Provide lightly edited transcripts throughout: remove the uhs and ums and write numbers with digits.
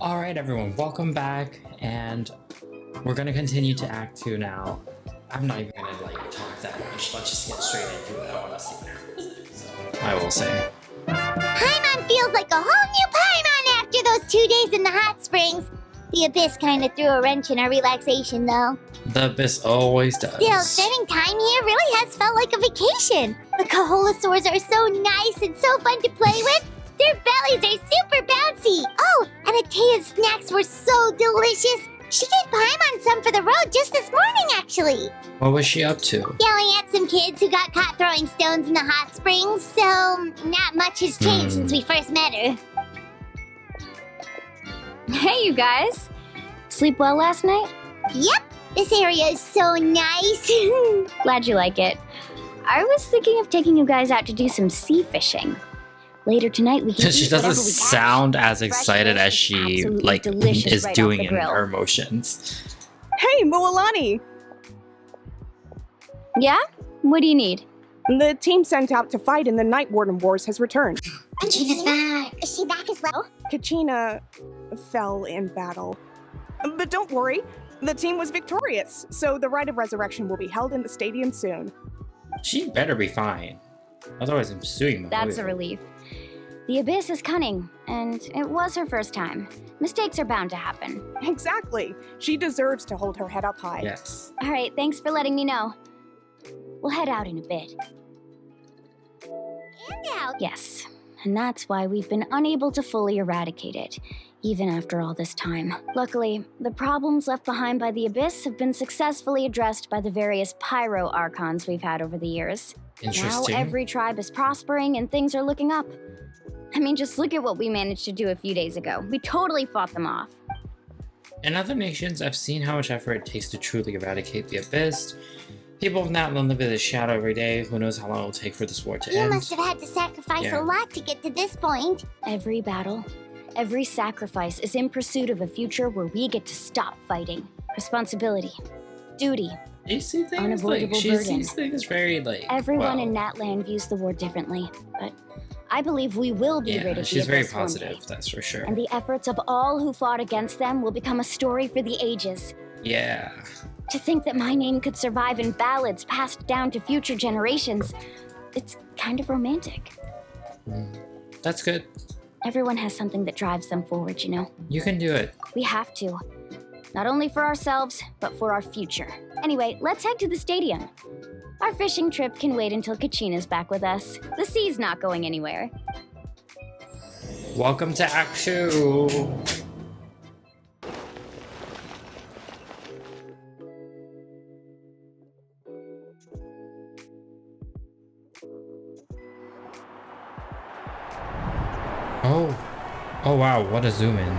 Alright everyone, welcome back, and we're gonna continue to Act 2 now. I'm not even gonna talk that much, let's just get straight into it. I wanna see what happens. So, I will say. Paimon feels like a whole new Paimon after those 2 days in the hot springs. The Abyss kinda threw a wrench in our relaxation though. The Abyss always does. Still, spending time here really has felt like a vacation. The Kaholasaurs are so nice and so fun to play with. Their bellies are super bouncy. Oh, and Atea's snacks were so delicious. She gave Paimon some for the road just this morning, actually. What was she up to? Yelling at some kids who got caught throwing stones in the hot springs, so not much has changed since we first met her. Hey, you guys. Sleep well last night? Yep, this area is so nice. Glad you like it. I was thinking of taking you guys out to do some sea fishing. Later tonight, we can She eat doesn't whatever we sound catch. as excited as she Absolutely delicious is right doing off the in grill. her emotions. Hey, Mualani! Yeah? What do you need? The team sent out to fight in the Night Warden Wars has returned. Kachina's back. Is she back as well? Kachina fell in battle. But don't worry, the team was victorious, so the Rite of Resurrection will be held in the stadium soon. She better be fine. Otherwise I'm suing Mavuika. That's a relief. The Abyss is cunning, and it was her first time. Mistakes are bound to happen. Exactly. She deserves to hold her head up high. Yes. All right, thanks for letting me know. We'll head out in a bit. And out. Yes, and that's why we've been unable to fully eradicate it, even after all this time. Luckily, the problems left behind by the Abyss have been successfully addressed by the various pyro archons we've had over the years. Now Interesting. every tribe is prospering and things are looking up. I mean, just look at what we managed to do a few days ago. We totally fought them off. In other nations, I've seen how much effort it takes to truly eradicate the Abyss. People have not lived in the shadow every day. Who knows how long it will take for this war to You end. must have had to sacrifice Yeah. a lot to get to this point. Every battle, every sacrifice is in pursuit of a future where we get to stop fighting. Responsibility, duty. You see things Unavoidable she burden. sees things very Everyone in well. Natland views the war differently, but I believe we will be rid Yeah, of the she's very Abyss one positive, day. that's for sure. And the efforts of all who fought against them will become a story for the ages. Yeah. To think that my name could survive in ballads passed down to future generations, it's kind of romantic. That's good. Everyone has something that drives them forward, you know? You can do it. We have to. Not only for ourselves, but for our future. Anyway, let's head to the stadium. Our fishing trip can wait until Kachina's back with us. The sea's not going anywhere. Welcome to Act 2. Oh. Oh wow, what a zoom in.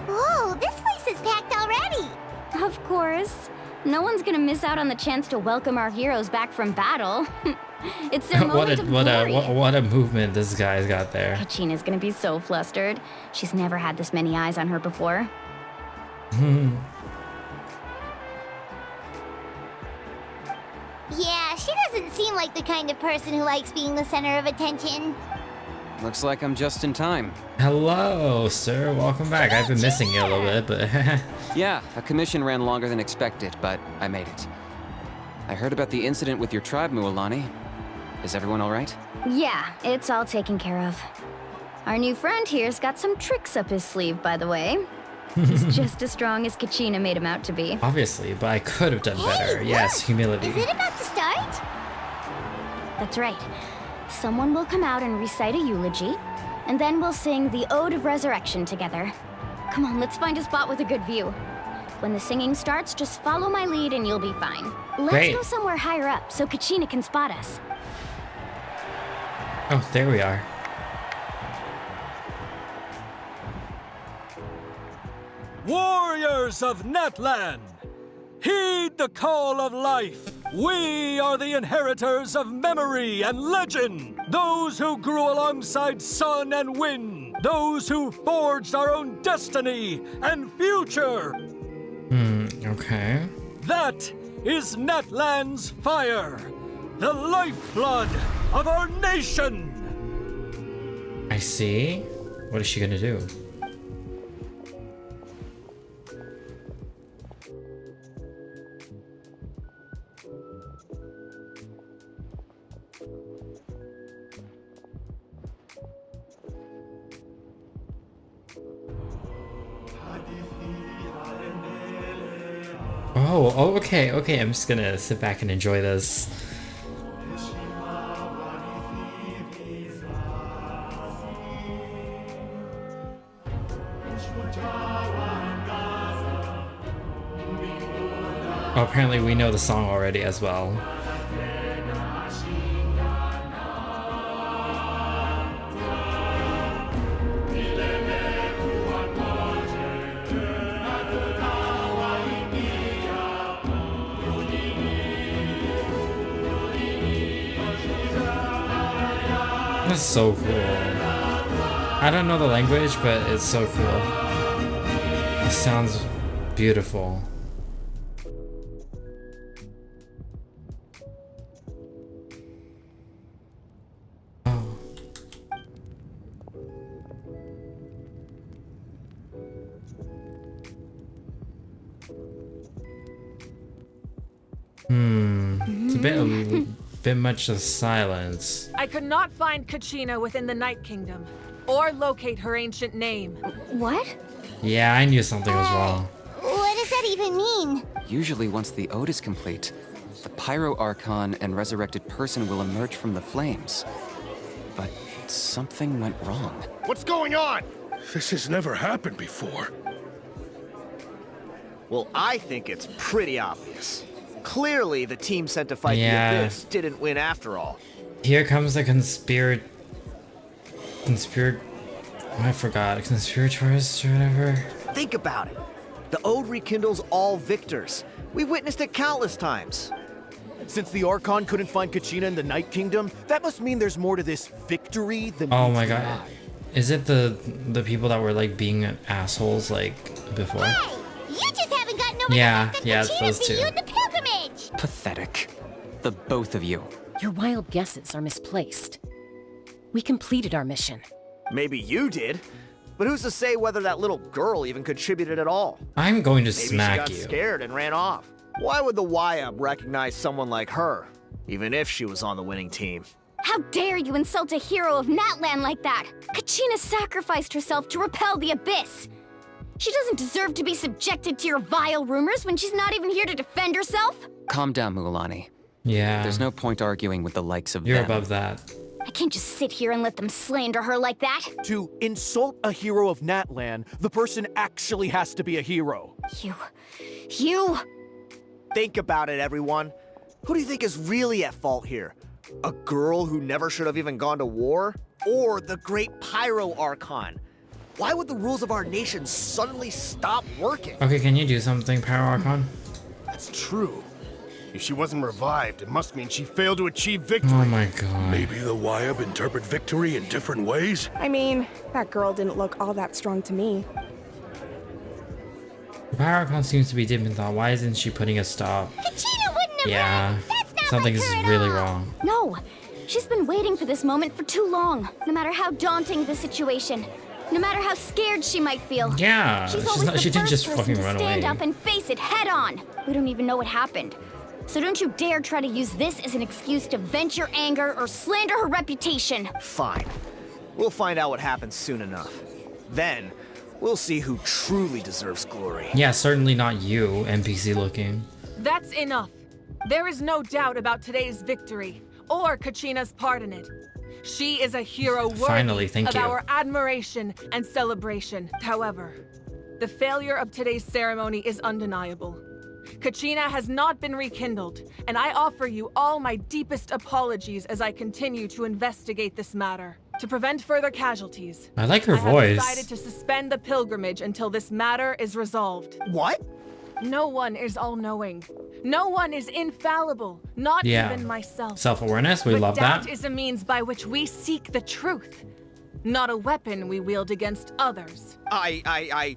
Whoa, this place is packed already. Of course. No one's gonna miss out on the chance to welcome our heroes back from battle. It's their moment of glory. what a movement this guy's got there. Kachina's gonna be so flustered. She's never had this many eyes on her before. Yeah, she doesn't seem like the kind of person who likes being the center of attention. Looks like I'm just in time. Hello, sir. Welcome back. I've been missing you a little bit, but Yeah, a commission ran longer than expected, but I made it. I heard about the incident with your tribe, Mualani. Is everyone all right? Yeah, it's all taken care of. Our new friend here's got some tricks up his sleeve, by the way. He's just as strong as Kachina made him out to be. obviously, but I could have done better. Hey, Yes, look! humility. Is it about to start? That's right. Someone will come out and recite a eulogy, and then we'll sing the Ode of Resurrection together. Come on, let's find a spot with a good view. When the singing starts, just follow my lead and you'll be fine. Let's Great. go somewhere higher up so Kachina can spot us. Oh, there we are. Warriors of Natland, heed the call of life. We are the inheritors of memory and legend. Those who grew alongside sun and wind. Those who forged our own destiny and future. Okay. That is Natland's fire. the lifeblood of our nation! I see. What is she gonna do? Oh, okay, I'm just gonna sit back and enjoy this. Oh, apparently we know the song already as well. That's so cool. I don't know the language, but it's so cool. It sounds beautiful. Oh. It's a bit much of silence. I could not find Kachina within the Night Kingdom, or locate her ancient name. What? Yeah, I knew something was wrong. What does that even mean? Usually once the ode is complete, the Pyro Archon and resurrected person will emerge from the flames. But something went wrong. What's going on? This has never happened before. Well, I think it's pretty obvious. Clearly, the team sent to fight Yeah. the Abyss didn't win after all. Here comes the I forgot. Conspiratorists or whatever. Think about it. The Ode rekindles all victors. We witnessed it countless times. Since the Archon couldn't find Kachina in the Night Kingdom, that must mean there's more to this victory than Oh meets my the god. eye. Is it the people that were like being assholes like before? Hey, you just haven't gotten over Yeah, the fact that yeah, it's Kachina's those seen two. you in the pilgrimage. Pathetic. The both of you. Your wild guesses are misplaced. We completed our mission. Maybe you did, but who's to say whether that little girl even contributed at all? I'm going to Maybe smack she got you. scared and ran off. Why would the YUB recognize someone like her, even if she was on the winning team? How dare you insult a hero of Natlan like that? Kachina sacrificed herself to repel the Abyss. She doesn't deserve to be subjected to your vile rumors when she's not even here to defend herself. Calm down, Mualani. Yeah. There's no point arguing with the likes of You're them. above that. I can't just sit here and let them slander her like that. To insult a hero of Natlan, the person actually has to be a hero. You... Think about it, everyone. Who do you think is really at fault here? A girl who never should have even gone to war? Or the great Pyro Archon? Why would the rules of our nation suddenly stop working? Okay, can you do something, Pyro Archon? That's true. If she wasn't revived, it must mean she failed to achieve victory. Oh my god. Maybe the YUB interpret victory in different ways? I mean, that girl didn't look all that strong to me. Pyro Archon seems to be deep in thought. Why isn't she putting a stop? Kachina wouldn't have Yeah. run. That's not Something's like her at really all. wrong. No, she's been waiting for this moment for too long. No matter how daunting the situation, no matter how scared she might feel. Yeah. She's always the She didn't first just person fucking to run stand away. up and face it head on. We don't even know what happened. So don't you dare try to use this as an excuse to vent your anger or slander her reputation. Fine. We'll find out what happens soon enough. Then, we'll see who truly deserves glory. Yeah, certainly not you, NPC looking. That's enough. There is no doubt about today's victory, or Kachina's part in it. She is a hero worthy Finally, thank of you. our admiration and celebration. However, the failure of today's ceremony is undeniable. Kachina has not been rekindled, and I offer you all my deepest apologies as I continue to investigate this matter. To prevent further casualties, I like her I have voice. decided to suspend the pilgrimage until this matter is resolved. What? No one is all-knowing. No one is infallible, not Yeah. even myself. Self-awareness, we But love doubt that. is a means by which we seek the truth, not a weapon we wield against others. I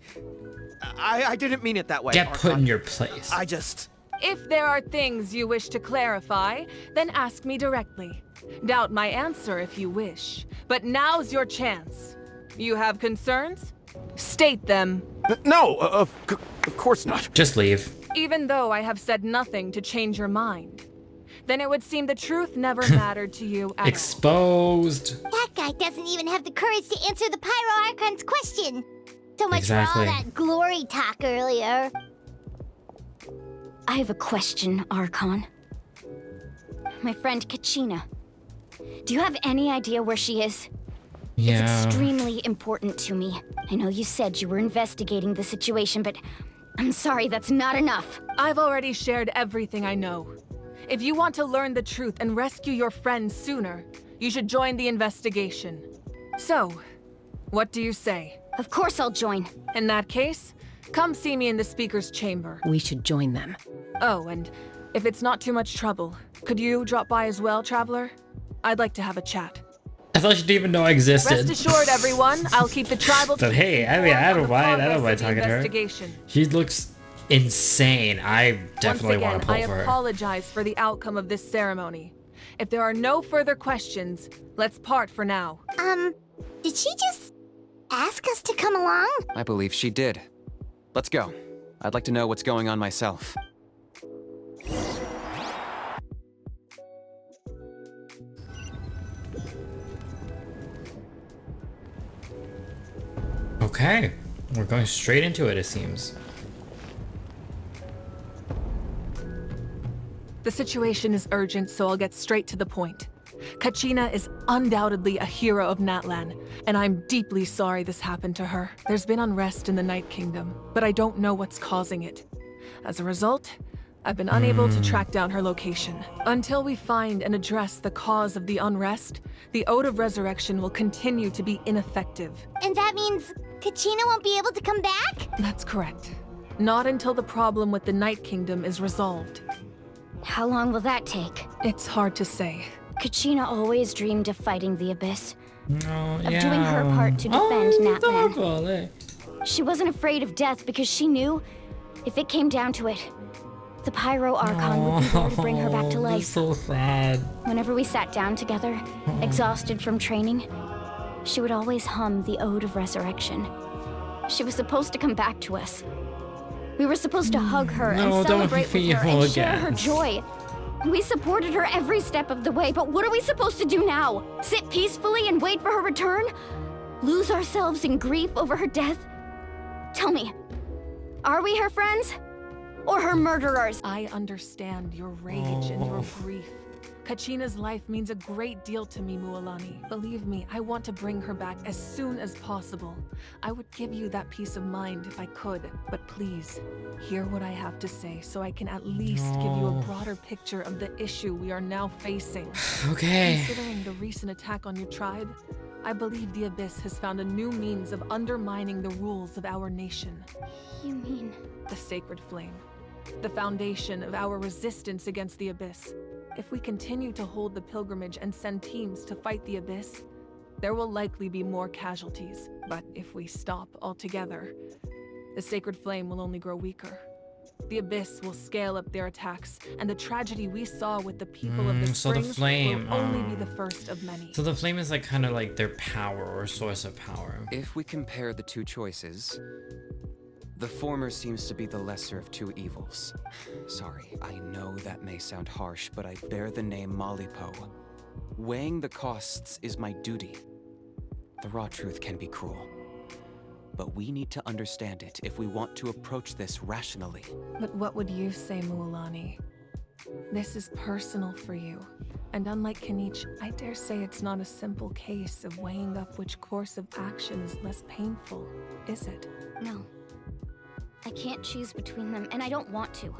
didn't mean it that way. Get put Archon. in your place. I just... If there are things you wish to clarify, then ask me directly. Doubt my answer if you wish, but now's your chance. You have concerns? State them. No, of course not. Just leave. Even though I have said nothing to change your mind, then it would seem the truth never mattered to you at all. Exposed. That guy doesn't even have the courage to answer the Pyro Archon's question. So much Exactly. for all that glory talk earlier. I have a question, Archon. My friend Kachina. Do you have any idea where she is? It's Yeah. extremely important to me. I know you said you were investigating the situation, but I'm sorry, that's not enough. I've already shared everything I know. If you want to learn the truth and rescue your friend sooner, you should join the investigation. So, what do you say? Of course I'll join. In that case, come see me in the speaker's chamber. We should join them. Oh, and if it's not too much trouble, could you drop by as well, Traveler? I'd like to have a chat. I thought she didn't even know I existed. Rest assured, everyone, I'll keep the tribal But team hey, I mean, I don't informed of the mind. I don't progress mind of the talking to her. investigation. She looks insane. I definitely want Once to again, pull for I her. apologize for the outcome of this ceremony. If there are no further questions, let's part for now. Did she just ask us to come along? I believe she did. Let's go. I'd like to know what's going on myself. Okay. We're going straight into it, it seems. The situation is urgent, so I'll get straight to the point. Kachina is undoubtedly a hero of Natlan, and I'm deeply sorry this happened to her. There's been unrest in the Night Kingdom, but I don't know what's causing it. As a result, I've been unable to track down her location. Until we find and address the cause of the unrest, the Ode of Resurrection will continue to be ineffective. And that means Kachina won't be able to come back? That's correct. Not until the problem with the Night Kingdom is resolved. How long will that take? It's hard to say. Kachina always dreamed of fighting the Abyss. Oh, Of doing her part to defend Natlan. Natlan. She wasn't afraid of death because she knew, if it came down to it, the Pyro Archon would be there to bring her back to life. So sad. Whenever we sat down together, exhausted from training, she would always hum the Ode of Resurrection. She was supposed to come back to us. We were supposed to hug her No, and don't celebrate with her feel and share her again. joy. We supported her every step of the way, but what are we supposed to do now? Sit peacefully and wait for her return? Lose ourselves in grief over her death? Tell me, are we her friends? Or her murderers? I understand your rage and your grief. Kachina's life means a great deal to me, Mualani. Believe me, I want to bring her back as soon as possible. I would give you that peace of mind if I could, but please, hear what I have to say so I can at least give you a broader picture of the issue we are now facing. Okay. Considering the recent attack on your tribe, I believe the Abyss has found a new means of undermining the rules of our nation. You mean? The Sacred Flame. The foundation of our resistance against the Abyss. If we continue to hold the pilgrimage and send teams to fight the Abyss, there will likely be more casualties. But if we stop altogether, the Sacred Flame will only grow weaker. The Abyss will scale up their attacks, and the tragedy we saw with the people of the so the Springs flame, will only be the first of many. So the flame is like kind of like their power or source of power. If we compare the two choices, the former seems to be the lesser of two evils. Sorry, I know that may sound harsh, but I bear the name Malipo. Weighing the costs is my duty. The raw truth can be cruel, but we need to understand it if we want to approach this rationally. But what would you say, Mualani? This is personal for you. And unlike Kanich, I dare say it's not a simple case of weighing up which course of action is less painful, is it? No. I can't choose between them, and I don't want to.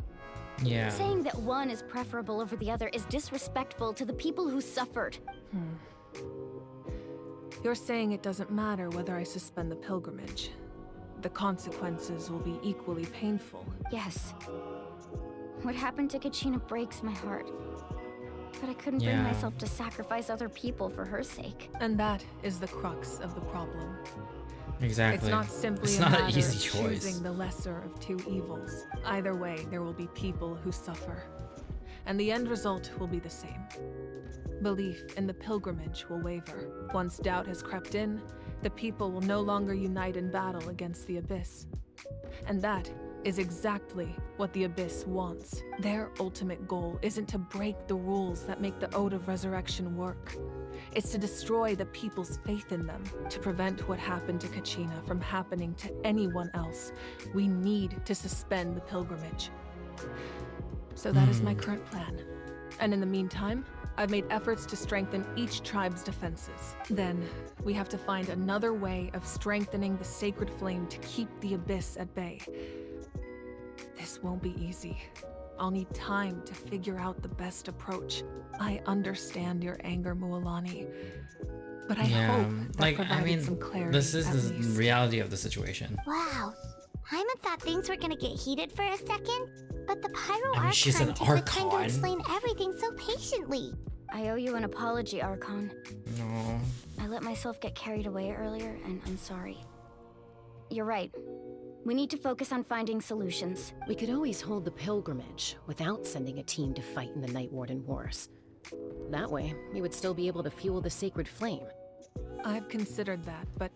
Yeah. Saying that one is preferable over the other is disrespectful to the people who suffered. You're saying it doesn't matter whether I suspend the pilgrimage. The consequences will be equally painful. Yes. What happened to Kachina breaks my heart. But I couldn't bring Yeah. myself to sacrifice other people for her sake. And that is the crux of the problem. Exactly. It's not simply It's a not an matter easy of choice. choosing the lesser of two evils. Either way, there will be people who suffer. And the end result will be the same. Belief in the pilgrimage will waver. Once doubt has crept in, the people will no longer unite in battle against the Abyss. And that is exactly what the Abyss wants. Their ultimate goal isn't to break the rules that make the Ode of Resurrection work. It's to destroy the people's faith in them. To prevent what happened to Kachina from happening to anyone else, we need to suspend the pilgrimage. So that is my current plan. And in the meantime, I've made efforts to strengthen each tribe's defenses. Then, we have to find another way of strengthening the sacred flame to keep the Abyss at bay. This won't be easy. I'll need time to figure out the best approach. I understand your anger, Mualani, but I hope that provided some clarity. This is at the least. reality of the situation. Wow. Paimon thought things were gonna get heated for a second, but the Pyro I mean, she's an Archon took the time to Archon. explain everything so patiently. I owe you an apology, Archon. No. I let myself get carried away earlier, and I'm sorry. You're right. We need to focus on finding solutions. We could always hold the pilgrimage without sending a team to fight in the Night Warden Wars. That way, we would still be able to fuel the sacred flame. I've considered that, but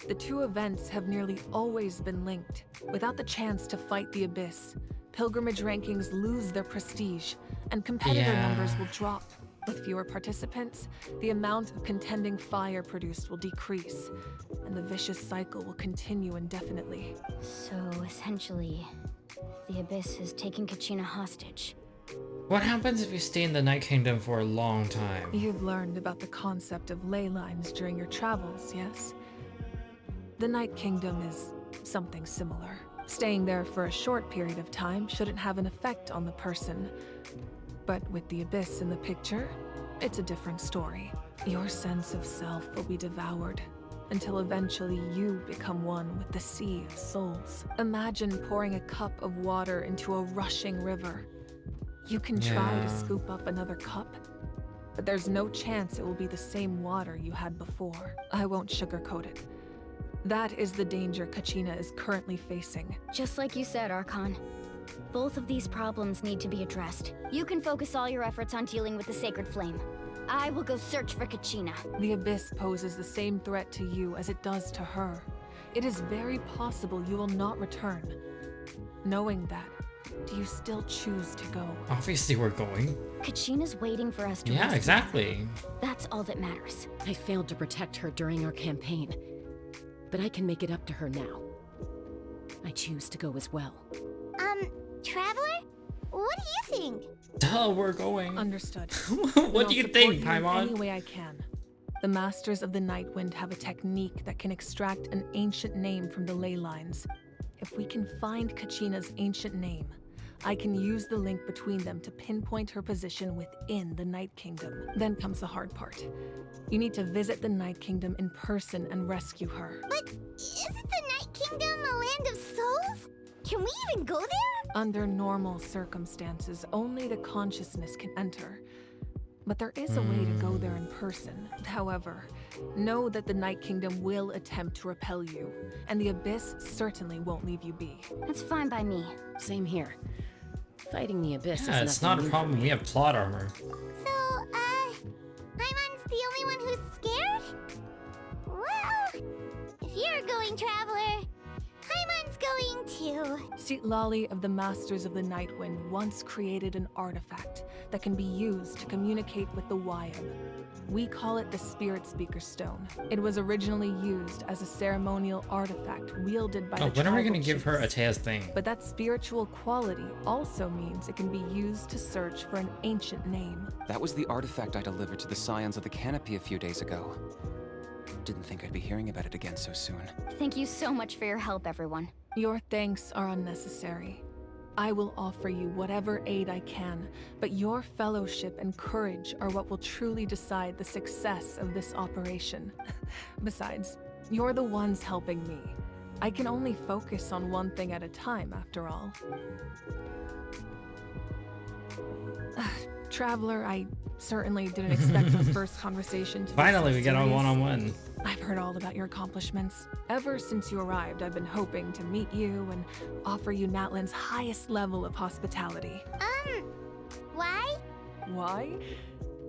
the two events have nearly always been linked. Without the chance to fight the Abyss, pilgrimage rankings lose their prestige, and competitor numbers will drop. With fewer participants, the amount of contending fire produced will decrease, and the vicious cycle will continue indefinitely. So, essentially, the Abyss is taking Kachina hostage. What happens if you stay in the Night Kingdom for a long time? You've learned about the concept of ley lines during your travels, yes? The Night Kingdom is something similar. Staying there for a short period of time shouldn't have an effect on the person. But with the Abyss in the picture, it's a different story. Your sense of self will be devoured until eventually you become one with the Sea of Souls. Imagine pouring a cup of water into a rushing river. You can try to scoop up another cup, but there's no chance it will be the same water you had before. I won't sugarcoat it. That is the danger Kachina is currently facing. Just like you said, Archon. Both of these problems need to be addressed. You can focus all your efforts on dealing with the sacred flame. I will go search for Kachina. The Abyss poses the same threat to you as it does to her. It is very possible you will not return. Knowing that, do you still choose to go? Obviously we're going. Kachina's waiting for us to Yeah, rescue exactly. her. That's all that matters. I failed to protect her during our campaign, but I can make it up to her now. I choose to go as well. Traveler? What do you think? Duh, we're going. Understood. What do you think, Paimon? Any way I can. The Masters of the Night Wind have a technique that can extract an ancient name from the ley lines. If we can find Kachina's ancient name, I can use the link between them to pinpoint her position within the Night Kingdom. Then comes the hard part. You need to visit the Night Kingdom in person and rescue her. But isn't the Night Kingdom a land of souls? Can we even go there? Under normal circumstances, only the consciousness can enter. But there is a way to go there in person. However, know that the Night Kingdom will attempt to repel you, and the Abyss certainly won't leave you be. That's fine by me. Same here. Fighting the Abyss is Yeah, it's nothing not a new problem. for me. We have plot armor. So, Paimon's the only one who's scared? Well, if you're going, Traveler, Paimon's going too. Citlali of the Masters of the Nightwind once created an artifact that can be used to communicate with the Wyam. We call it the Spirit Speaker Stone. It was originally used as a ceremonial artifact wielded by the When are we tribal gonna give her chiefs. Atea's thing? But that spiritual quality also means it can be used to search for an ancient name. That was the artifact I delivered to the Scions of the Canopy a few days ago. Didn't think I'd be hearing about it again so soon. Thank you so much for your help, everyone. Your thanks are unnecessary. I will offer you whatever aid I can, but your fellowship and courage are what will truly decide the success of this operation. Besides, you're the ones helping me. I can only focus on one thing at a time, after all. Traveler, I certainly didn't expect our first conversation to be Finally, so we get a serious. one-on-one. I've heard all about your accomplishments. Ever since you arrived, I've been hoping to meet you and offer you Natlan's highest level of hospitality. Why? Why?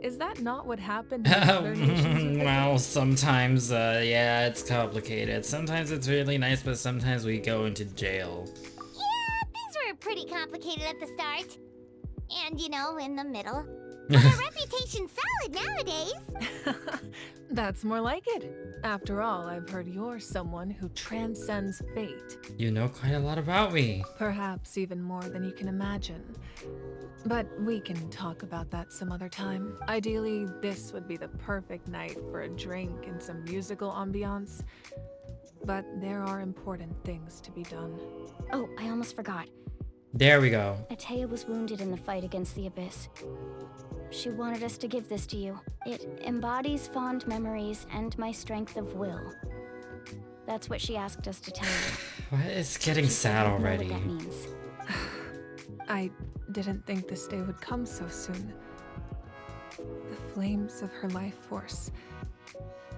Is that not what happened in other nations? Well, sometimes, yeah, it's complicated. Sometimes it's really nice, but sometimes we go into jail. Yeah, things were pretty complicated at the start. And, you know, in the middle. But our reputation's solid nowadays. That's more like it. After all, I've heard you're someone who transcends fate. You know quite a lot about me. Perhaps even more than you can imagine. But we can talk about that some other time. Ideally, this would be the perfect night for a drink and some musical ambiance. But there are important things to be done. Oh, I almost forgot. There we go. Atea was wounded in the fight against the Abyss. She wanted us to give this to you. It embodies fond memories and my strength of will. That's what she asked us to tell you. What? It's getting sad I don't know already. what that means. I didn't think this day would come so soon. The flames of her life force.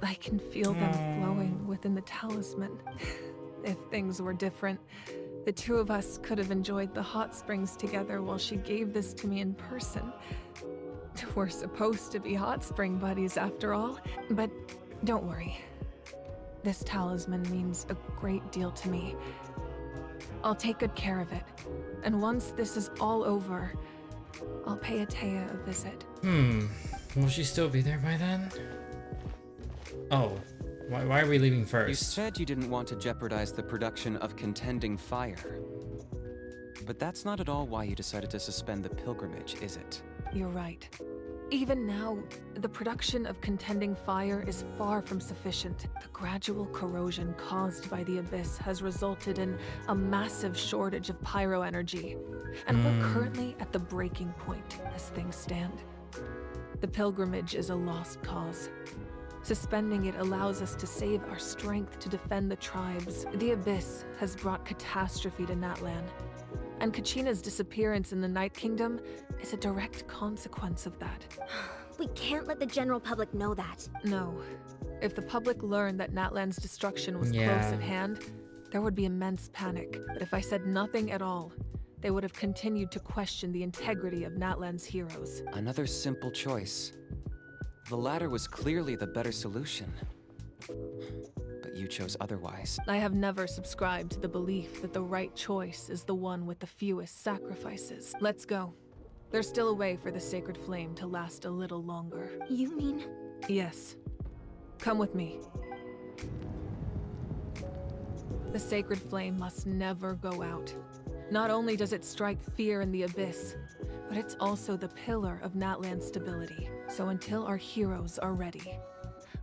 I can feel them flowing within the talisman. If things were different, the two of us could have enjoyed the hot springs together while she gave this to me in person. We're supposed to be hot spring buddies after all, but don't worry. This talisman means a great deal to me. I'll take good care of it, and once this is all over, I'll pay Atea a visit. Will she still be there by then? Oh, why are we leaving first? You said you didn't want to jeopardize the production of Contending Fire. But that's not at all why you decided to suspend the pilgrimage, is it? You're right. Even now, the production of Contending Fire is far from sufficient. The gradual corrosion caused by the Abyss has resulted in a massive shortage of pyro energy, and we're currently at the breaking point as things stand. The pilgrimage is a lost cause. Suspending it allows us to save our strength to defend the tribes. The Abyss has brought catastrophe to Natlan, and Kachina's disappearance in the Night Kingdom is a direct consequence of that. We can't let the general public know that. No. If the public learned that Natlan's destruction was close Yeah. at hand, there would be immense panic. But if I said nothing at all, they would have continued to question the integrity of Natlan's heroes. Another simple choice. The latter was clearly the better solution. But you chose otherwise. I have never subscribed to the belief that the right choice is the one with the fewest sacrifices. Let's go. There's still a way for the sacred flame to last a little longer. You mean? Yes. Come with me. The sacred flame must never go out. Not only does it strike fear in the Abyss, but it's also the pillar of Natlan's stability. So until our heroes are ready,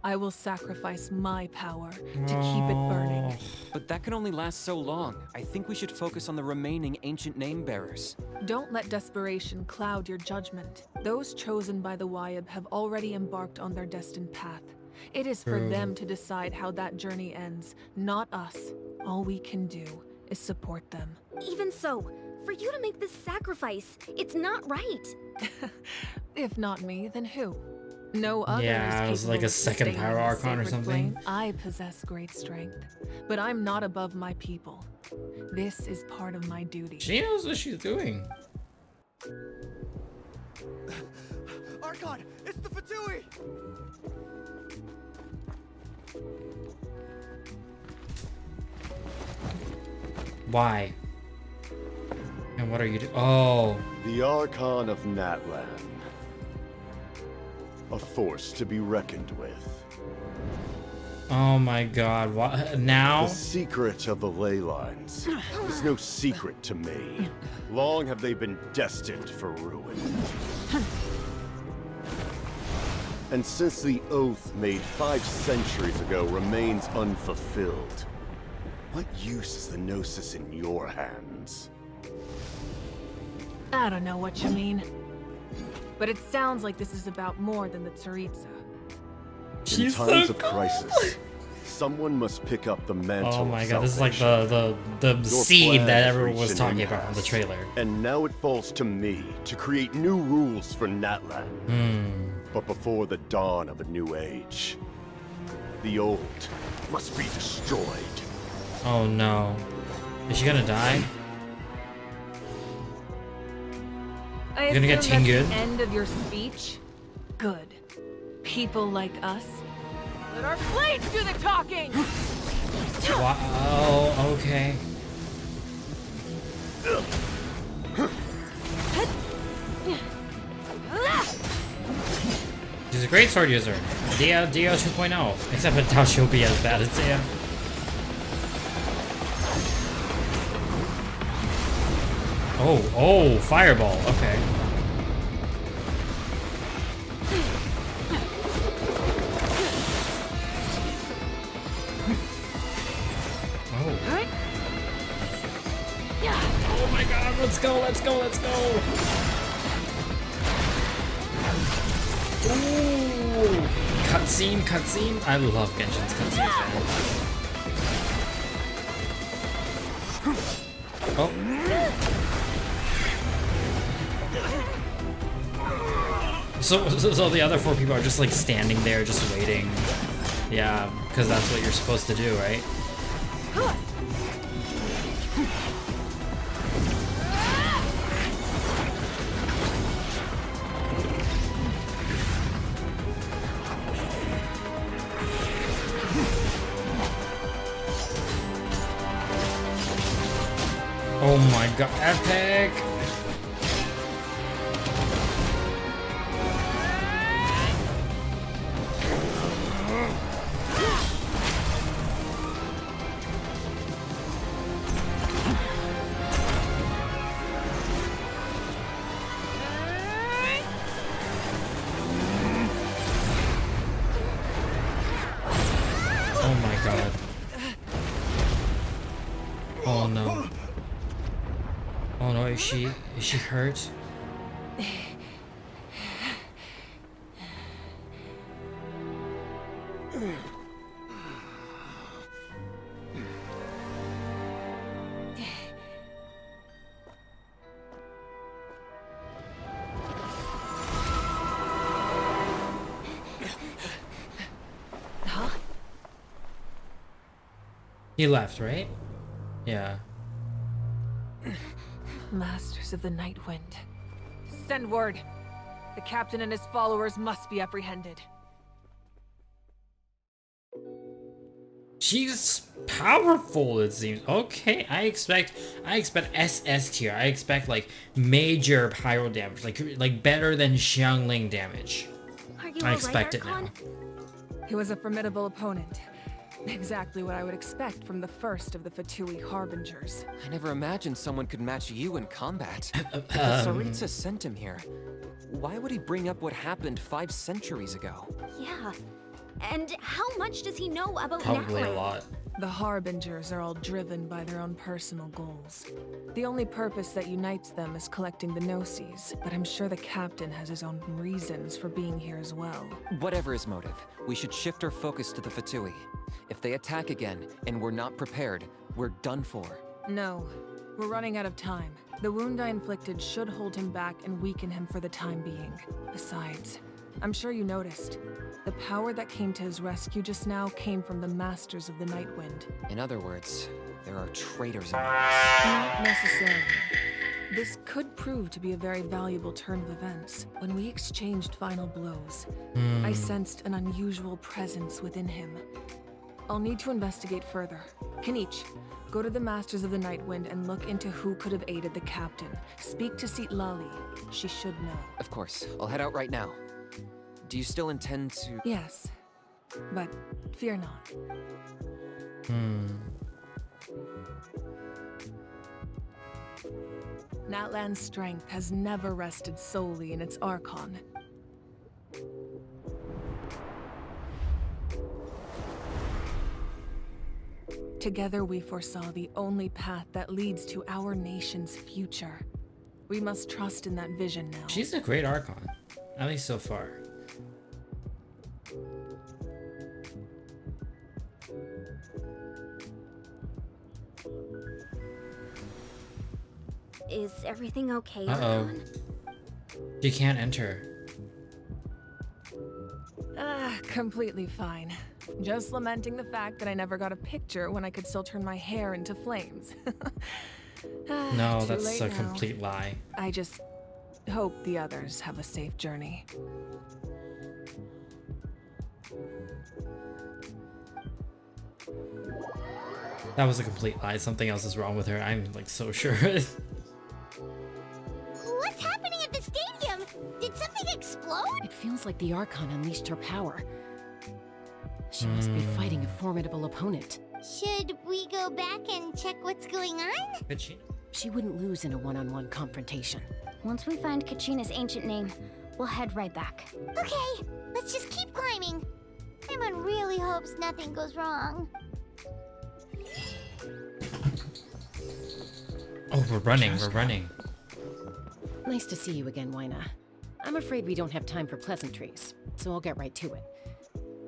I will sacrifice my power to keep it burning. But that can only last so long. I think we should focus on the remaining ancient name bearers. Don't let desperation cloud your judgment. Those chosen by the Wyeb have already embarked on their destined path. It is for them to decide how that journey ends, not us. All we can do is support them. Even so, for you to make this sacrifice, it's not right. If not me, then who? No other Yeah, is it was capable like a of second sustaining Pyro the Archon or sacred something. flame. I possess great strength, but I'm not above my people. This is part of my duty. She knows what she's doing. Archon, it's the Fatui! Why? And what are you doing? Oh. The Archon of Natlan. A force to be reckoned with. Oh my god. What? Now? The secret of the ley lines is no secret to me. Long have they been destined for ruin. And since the oath made 5 centuries ago remains unfulfilled, what use is the Gnosis in your hands? I don't know what you mean. But it sounds like this is about more than the Tsaritsa. In times of crisis, Someone must pick up the mantle. Oh my of god, this is like salvation. the Your scene plan that has everyone was reached an talking about from the impasse, trailer. And now it falls to me to create new rules for Natlan. But before the dawn of a new age, the old must be destroyed. Oh no. Is she gonna die? I You're gonna get assume that's Tengu? the end of your speech? Good. People like us. Let our blades do the talking! Wow, okay. She's a great sword user. Dio 2.0. Except I doubt she'll be as bad as Dio. Oh, fireball. Okay. Oh my god, let's go. Ooh. Cutscene. I love Genshin's cutscenes, man. Oh. So the other 4 people are just like standing there, just waiting. Yeah, because that's what you're supposed to do, right? Oh my god, epic! Oh my god. Oh no. Oh no, is she hurt? Huh? He left, right? Yeah. Masters of the Night Wind. Send word. The captain and his followers must be apprehended. She's powerful, it seems. Okay, I expect SS tier. I expect like major pyro damage, like better than Xiangling damage. Are you I expect it Archon? now. He was a formidable opponent. Exactly what I would expect from the first of the Fatui Harbingers. I never imagined someone could match you in combat. Saritsa sent him here. Why would he bring up what happened 5 centuries ago? Yeah. And how much does he know about Probably a Natlan? lot. The Harbingers are all driven by their own personal goals. The only purpose that unites them is collecting the Gnosis, but I'm sure the captain has his own reasons for being here as well. Whatever his motive, we should shift our focus to the Fatui. If they attack again, and we're not prepared, we're done for. No, we're running out of time. The wound I inflicted should hold him back and weaken him for the time being. Besides, I'm sure you noticed. The power that came to his rescue just now came from the Masters of the Night Wind. In other words, there are traitors in Not necessarily. This could prove to be a very valuable turn of events. When we exchanged final blows, I sensed an unusual presence within him. I'll need to investigate further. Kenichi, go to the Masters of the Night Wind and look into who could have aided the captain. Speak to Lali. She should know. Of course, I'll head out right now. Do you still intend to... Yes, but fear not. Natlan's strength has never rested solely in its Archon. Together we foresaw the only path that leads to our nation's future. We must trust in that vision now. She's a great Archon, at least so far. Is everything okay, Uh-oh. Archon? She can't enter. Completely fine. Just lamenting the fact that I never got a picture when I could still turn my hair into flames. No, Too that's late a now. complete lie. I just hope the others have a safe journey. That was a complete lie. Something else is wrong with her. I'm like so sure. What's happening at the stadium? Did something explode? It feels like the Archon unleashed her power. She must be fighting a formidable opponent. Should we go back and check what's going on? Kachina. She wouldn't lose in a one-on-one confrontation. Once we find Kachina's ancient name, we'll head right back. Okay, let's just keep climbing. Paimon really hopes nothing goes wrong. Oh, we're running. We're running. Nice to see you again, Wyna. I'm afraid we don't have time for pleasantries, so I'll get right to it.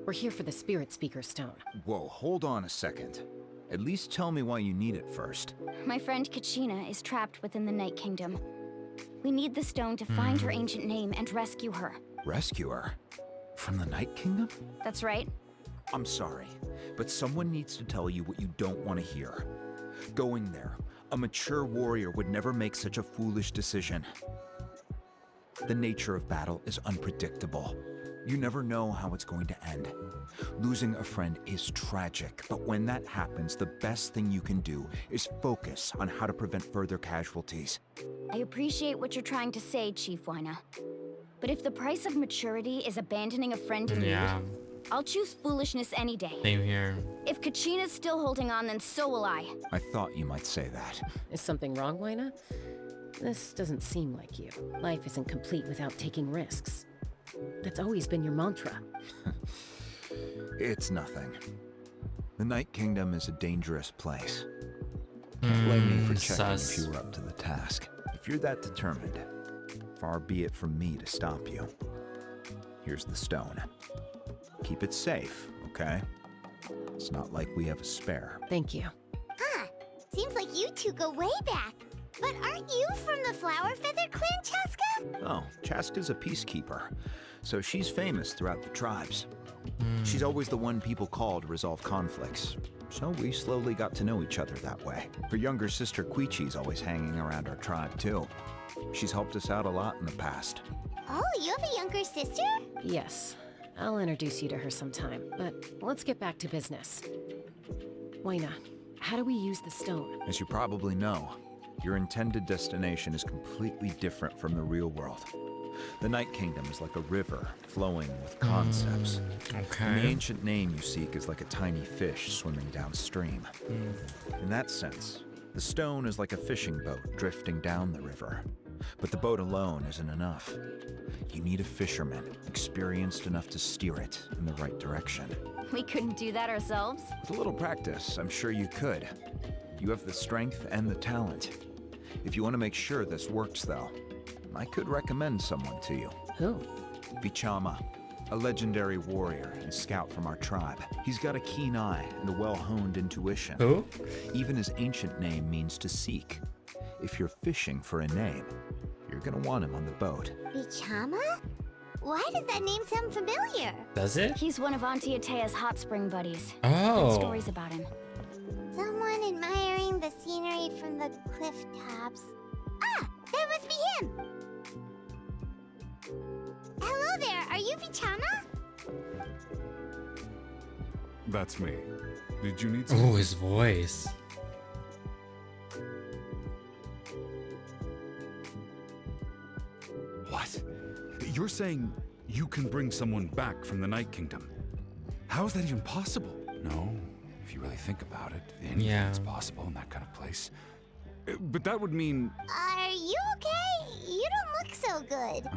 We're here for the Spirit Speaker Stone. Whoa, hold on a second. At least tell me why you need it first. My friend Kachina is trapped within the Night Kingdom. We need the stone to find her ancient name and rescue her. Rescue her? From the Night Kingdom? That's right. I'm sorry, but someone needs to tell you what you don't want to hear. Going there, a mature warrior would never make such a foolish decision. The nature of battle is unpredictable. You never know how it's going to end. Losing a friend is tragic, but when that happens, the best thing you can do is focus on how to prevent further casualties. I appreciate what you're trying to say, Chief Wyna. But if the price of maturity is abandoning a friend in need, I'll choose foolishness any day. Same here. If Kachina's still holding on, then so will I. I thought you might say that. Is something wrong, Wyna? This doesn't seem like you. Life isn't complete without taking risks. That's always been your mantra. It's nothing. The Night Kingdom is a dangerous place. Can't blame me for checking sus. if you were up to the task. If you're that determined, far be it from me to stop you. Here's the stone. Keep it safe, okay? It's not like we have a spare. Thank you. Huh, seems like you two go way back. But aren't you from the Flower Feather Clan, Chaska? Oh, Chaska's a peacekeeper, so she's famous throughout the tribes. She's always the one people call to resolve conflicts, so we slowly got to know each other that way. Her younger sister Quichi's always hanging around our tribe too. She's helped us out a lot in the past. Oh, you have a younger sister? Yes, I'll introduce you to her sometime, but let's get back to business. Wyna, how do we use the stone? As you probably know, your intended destination is completely different from the real world. The Night Kingdom is like a river flowing with concepts. And the ancient name you seek is like a tiny fish swimming downstream. In that sense, the stone is like a fishing boat drifting down the river. But the boat alone isn't enough. You need a fisherman experienced enough to steer it in the right direction. We couldn't do that ourselves. With a little practice, I'm sure you could. You have the strength and the talent. If you want to make sure this works, though, I could recommend someone to you. Who? Vichama, a legendary warrior and scout from our tribe. He's got a keen eye and a well-honed intuition. Who? Even his ancient name means to seek. If you're fishing for a name, you're gonna want him on the boat. Vichama? Why does that name sound familiar? Does it? He's one of Auntie Atea's hot spring buddies. Oh. Good stories about him. Someone admiring the scenery from the cliff tops. Ah, that must be him! Hello there, are you Vichama? That's me. Did you need Oh, his voice. What? You're saying you can bring someone back from the Night Kingdom? How is that even possible? No, if you really think about it, anything's possible in that kind of place. But that would mean... Are you okay? You don't look so good.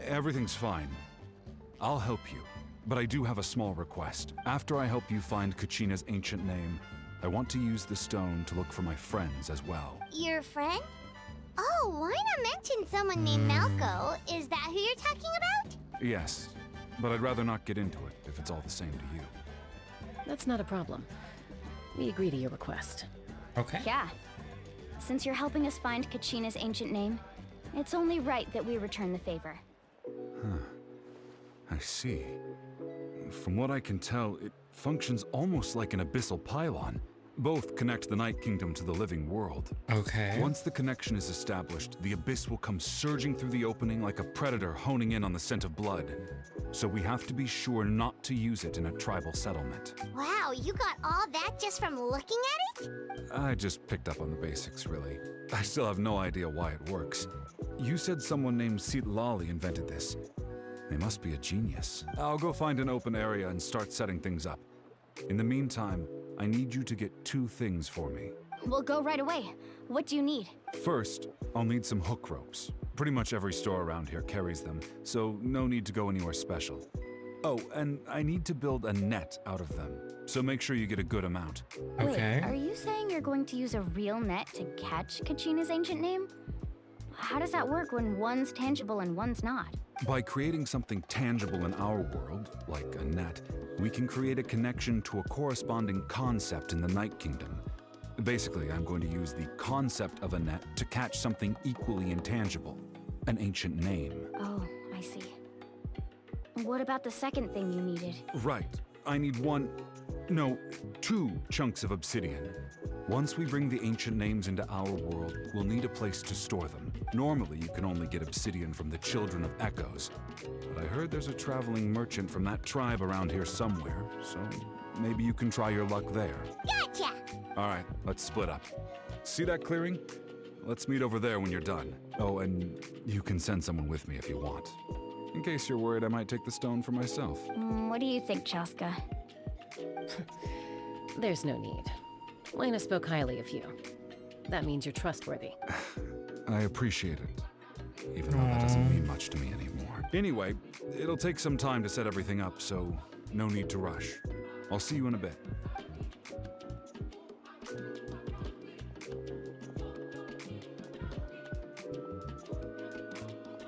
Everything's fine. I'll help you, but I do have a small request. After I help you find Kachina's ancient name, I want to use the stone to look for my friends as well. Your friend? Oh, why not mention someone named Malco? Is that who you're talking about? Yes, but I'd rather not get into it if it's all the same to you. That's not a problem. We agree to your request. Okay. Yeah. Since you're helping us find Kachina's ancient name, it's only right that we return the favor. Huh. I see. From what I can tell, it functions almost like an abyssal pylon. Both connect the Night Kingdom to the living world. Okay. Once the connection is established, the abyss will come surging through the opening like a predator honing in on the scent of blood. So we have to be sure not to use it in a tribal settlement. Wow, you got all that just from looking at it? I just picked up on the basics, really. I still have no idea why it works. You said someone named Lali invented this. They must be a genius. I'll go find an open area and start setting things up. In the meantime, I need you to get 2 things for me. We'll go right away. What do you need? First, I'll need some hook ropes. Pretty much every store around here carries them, so no need to go anywhere special. Oh, and I need to build a net out of them, so make sure you get a good amount. Wait, are you saying you're going to use a real net to catch Kachina's ancient name? How does that work when one's tangible and one's not? By creating something tangible in our world, like a net, we can create a connection to a corresponding concept in the Night Kingdom. Basically, I'm going to use the concept of a net to catch something equally intangible, an ancient name. Oh, I see. What about the second thing you needed? Right. I need 2 chunks of obsidian. Once we bring the ancient names into our world, we'll need a place to store them. Normally, you can only get obsidian from the Children of Echoes, but I heard there's a traveling merchant from that tribe around here somewhere, so maybe you can try your luck there. Gotcha! All right, let's split up. See that clearing? Let's meet over there when you're done. Oh, and you can send someone with me if you want. In case you're worried I might take the stone for myself. What do you think, Chaska? There's no need. Lena spoke highly of you. That means you're trustworthy. I appreciate it, even though that doesn't mean much to me anymore. Anyway, it'll take some time to set everything up, so no need to rush. I'll see you in a bit.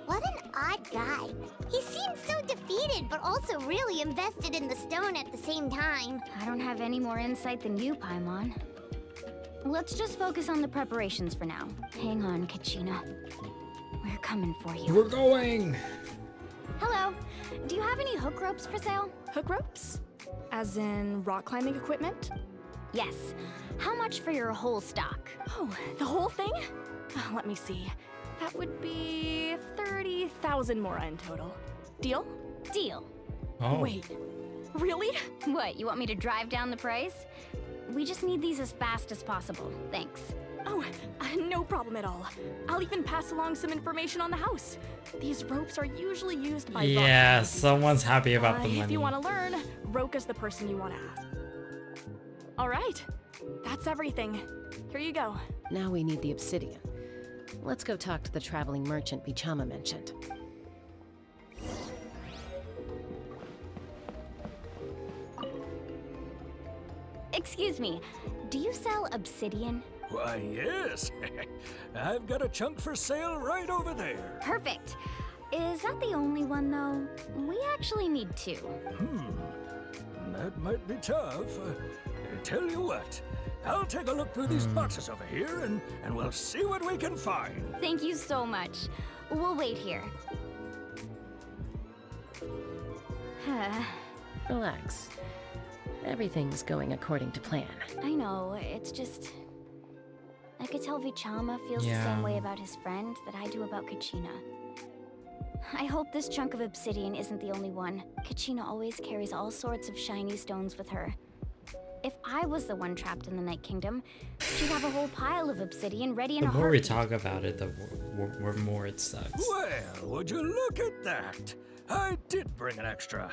What an odd guy. He seems so defeated, but also really invested in the stone at the same time. I don't have any more insight than you, Paimon. Let's just focus on the preparations for now. Hang on, Kachina. We're coming for you. We're going! Hello. Do you have any hook ropes for sale? Hook ropes? As in rock climbing equipment? Yes. How much for your whole stock? Oh, the whole thing? Let me see. That would be 30,000 mora in total. Deal? Deal. Oh. Wait, really? What, you want me to drive down the price? We just need these as fast as possible. Thanks. Oh, no problem at all. I'll even pass along some information on the house. These ropes are usually used by Yeah, someone's happy about the money. If you want to learn, Roka's the person you want to ask. All right, that's everything. Here you go. Now we need the obsidian. Let's go talk to the traveling merchant Bichama mentioned. Excuse me, do you sell obsidian? Why, yes. I've got a chunk for sale right over there. Perfect. Is that the only one, though? We actually need 2. That might be tough. Tell you what, I'll take a look through these boxes over here and we'll see what we can find. Thank you so much. We'll wait here. Relax. Everything's going according to plan. I know, it's just... I could tell Vichama feels the same way about his friend that I do about Kachina. I hope this chunk of obsidian isn't the only one. Kachina always carries all sorts of shiny stones with her. If I was the one trapped in the Night Kingdom, she'd have a whole pile of obsidian ready in a The more we heartbeat. talk about it, the more it sucks. Well, would you look at that? I did bring an extra.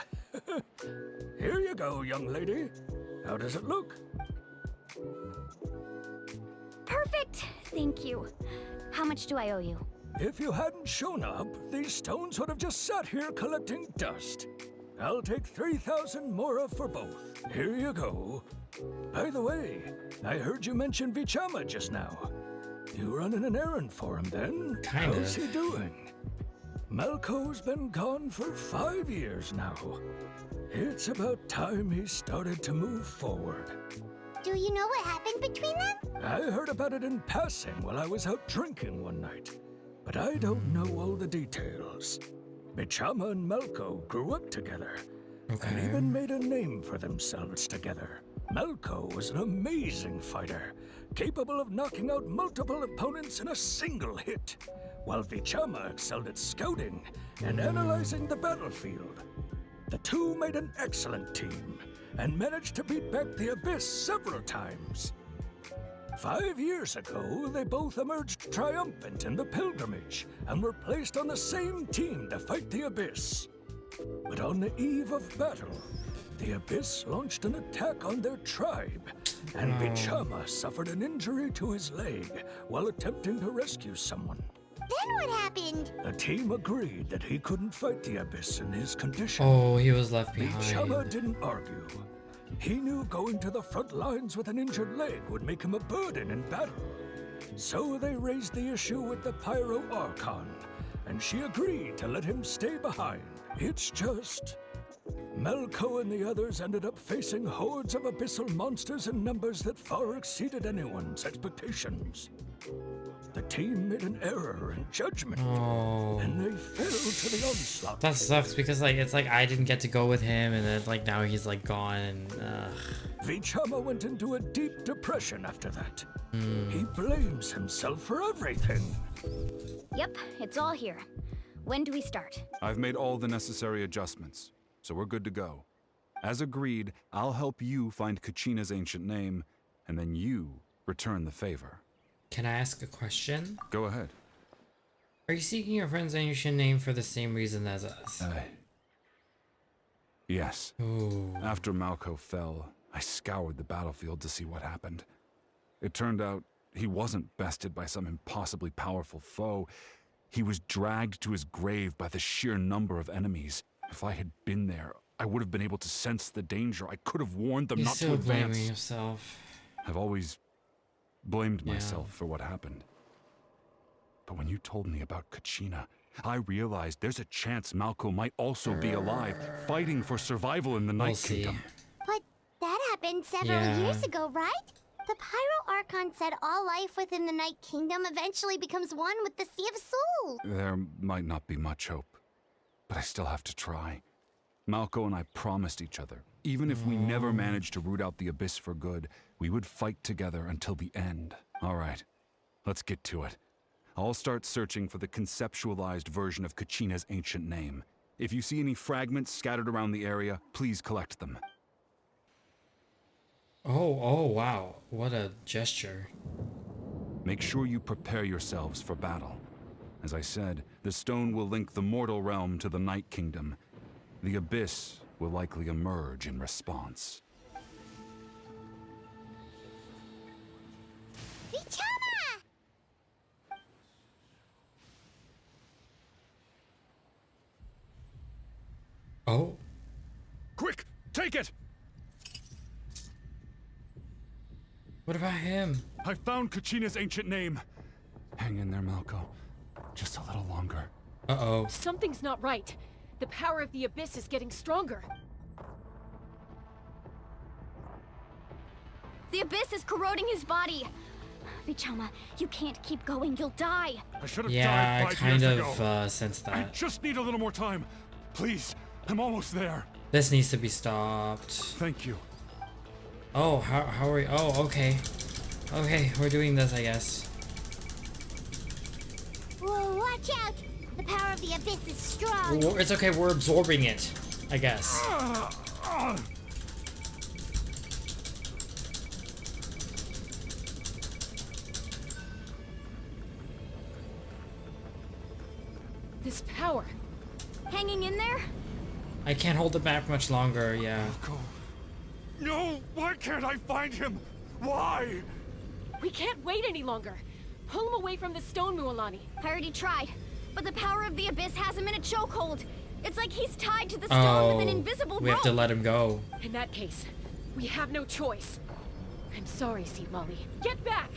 Here you go, young lady. How does it look? Perfect! Thank you. How much do I owe you? If you hadn't shown up, these stones would have just sat here collecting dust. I'll take 3,000 mora for both. Here you go. By the way, I heard you mention Vichama just now. You running an errand for him then? Kinda. How's he doing? Malco's been gone for 5 years now. It's about time he started to move forward. Do you know what happened between them? I heard about it in passing while I was out drinking one night, but I don't know all the details. Bichama and Malco grew up together, and even made a name for themselves together. Malco was an amazing fighter, capable of knocking out multiple opponents in a single hit, while Bichama excelled at scouting and analyzing the battlefield. The two made an excellent team, and managed to beat back the Abyss several times. 5 years ago, they both emerged triumphant in the pilgrimage, and were placed on the same team to fight the Abyss. But on the eve of battle, the Abyss launched an attack on their tribe, and Bichama suffered an injury to his leg while attempting to rescue someone. Then what happened? The team agreed that he couldn't fight the Abyss in his condition. Oh, he was left behind. Bichama didn't argue. He knew going to the front lines with an injured leg would make him a burden in battle. So they raised the issue with the Pyro Archon, and she agreed to let him stay behind. It's just... Malco and the others ended up facing hordes of abyssal monsters in numbers that far exceeded anyone's expectations. The team made an error in judgment, and they fell to the onslaught. That sucks because it's like I didn't get to go with him, and then like now he's like gone. And Bichama went into a deep depression after that. He blames himself for everything. Yep, it's all here. When do we start? I've made all the necessary adjustments, so we're good to go. As agreed, I'll help you find Kachina's ancient name, and then you return the favor. Can I ask a question? Go ahead. Are you seeking your friend's ancient name for the same reason as us? Yes. Ooh. After Malco fell, I scoured the battlefield to see what happened. It turned out he wasn't bested by some impossibly powerful foe. He was dragged to his grave by the sheer number of enemies. If I had been there, I would have been able to sense the danger. I could have warned them not to advance. You're still blaming yourself. I've always blamed myself for what happened. But when you told me about Kachina, I realized there's a chance Malco might also be alive, fighting for survival in the Night Kingdom. But that happened several years ago, right? The Pyro Archon said all life within the Night Kingdom eventually becomes one with the Sea of Souls. There might not be much hope, but I still have to try. Malco and I promised each other, even if we never managed to root out the Abyss for good, we would fight together until the end. All right, let's get to it. I'll start searching for the conceptualized version of Kachina's ancient name. If you see any fragments scattered around the area, please collect them. Oh, wow. What a gesture. Make sure you prepare yourselves for battle. As I said, the stone will link the mortal realm to the Night Kingdom. The Abyss will likely emerge in response. Bichama! Oh. Quick, take it! What about him? I found Kachina's ancient name. Hang in there, Malco. Just a little longer. Uh-oh. Something's not right. The power of the Abyss is getting stronger. The Abyss is corroding his body. Bichama, you can't keep going. You'll die. I should have died 5 years ago. Yeah, I kind of sensed that. I just need a little more time. Please, I'm almost there. This needs to be stopped. Thank you. Oh, how are we? Oh, okay. Okay, we're doing this, I guess. Whoa, watch out! The power of the Abyss is strong. It's okay, we're absorbing it, I guess. This power. Hanging in there? I can't hold it back much longer, yeah. Malco. No! Why can't I find him? Why? We can't wait any longer. Pull him away from the stone, Mualani. I already tried, but the power of the Abyss has him in a chokehold. It's like he's tied to the stone with an invisible rope. We have to let him go. In that case, we have no choice. I'm sorry, Seed Molly. Get back!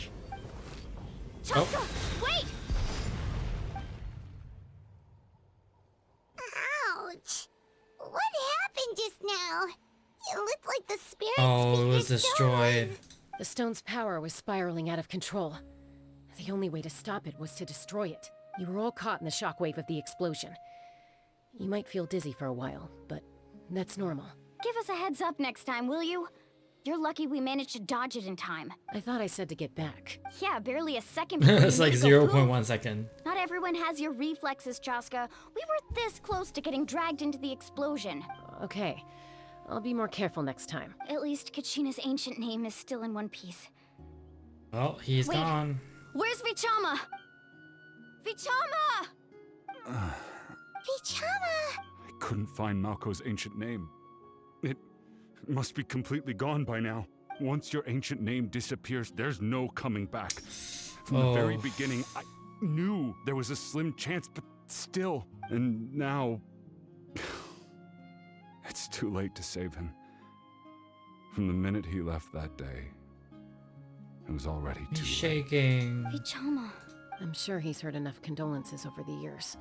Chaka, wait! Ouch! What happened just now? It looked like the spirit it was destroyed. The stone's power was spiraling out of control. The only way to stop it was to destroy it. You were all caught in the shockwave of the explosion. You might feel dizzy for a while, but that's normal. Give us a heads up next time, will you? You're lucky we managed to dodge it in time. I thought I said to get back. Yeah, barely a second before It's you like made it go 0.1 boom. second. Not everyone has your reflexes, Chaska. We were this close to getting dragged into the explosion. Okay, I'll be more careful next time. At least Kachina's ancient name is still in one piece. Oh, he's Wait. gone. Where's Vichama? Vichama! Vichama! I couldn't find Malco's ancient name. It must be completely gone by now. Once your ancient name disappears, there's no coming back. From the very beginning, I knew there was a slim chance, but still. And now... it's too late to save him. From the minute he left that day, it was already too He's shaking. Vichama. I'm sure he's heard enough condolences over the years.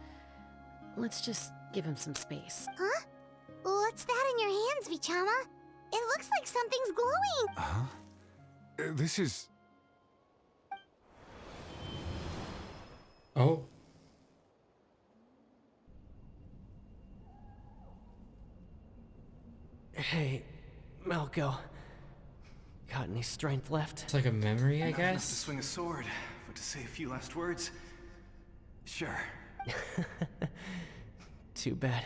Let's just give him some space. Huh? What's that in your hands, Vichama? It looks like something's glowing. Huh? This is... Oh. Hey, Malco. Got any strength left? It's like a memory, I Enough left to guess. swing a sword, but to say a few last words? Sure. Too bad.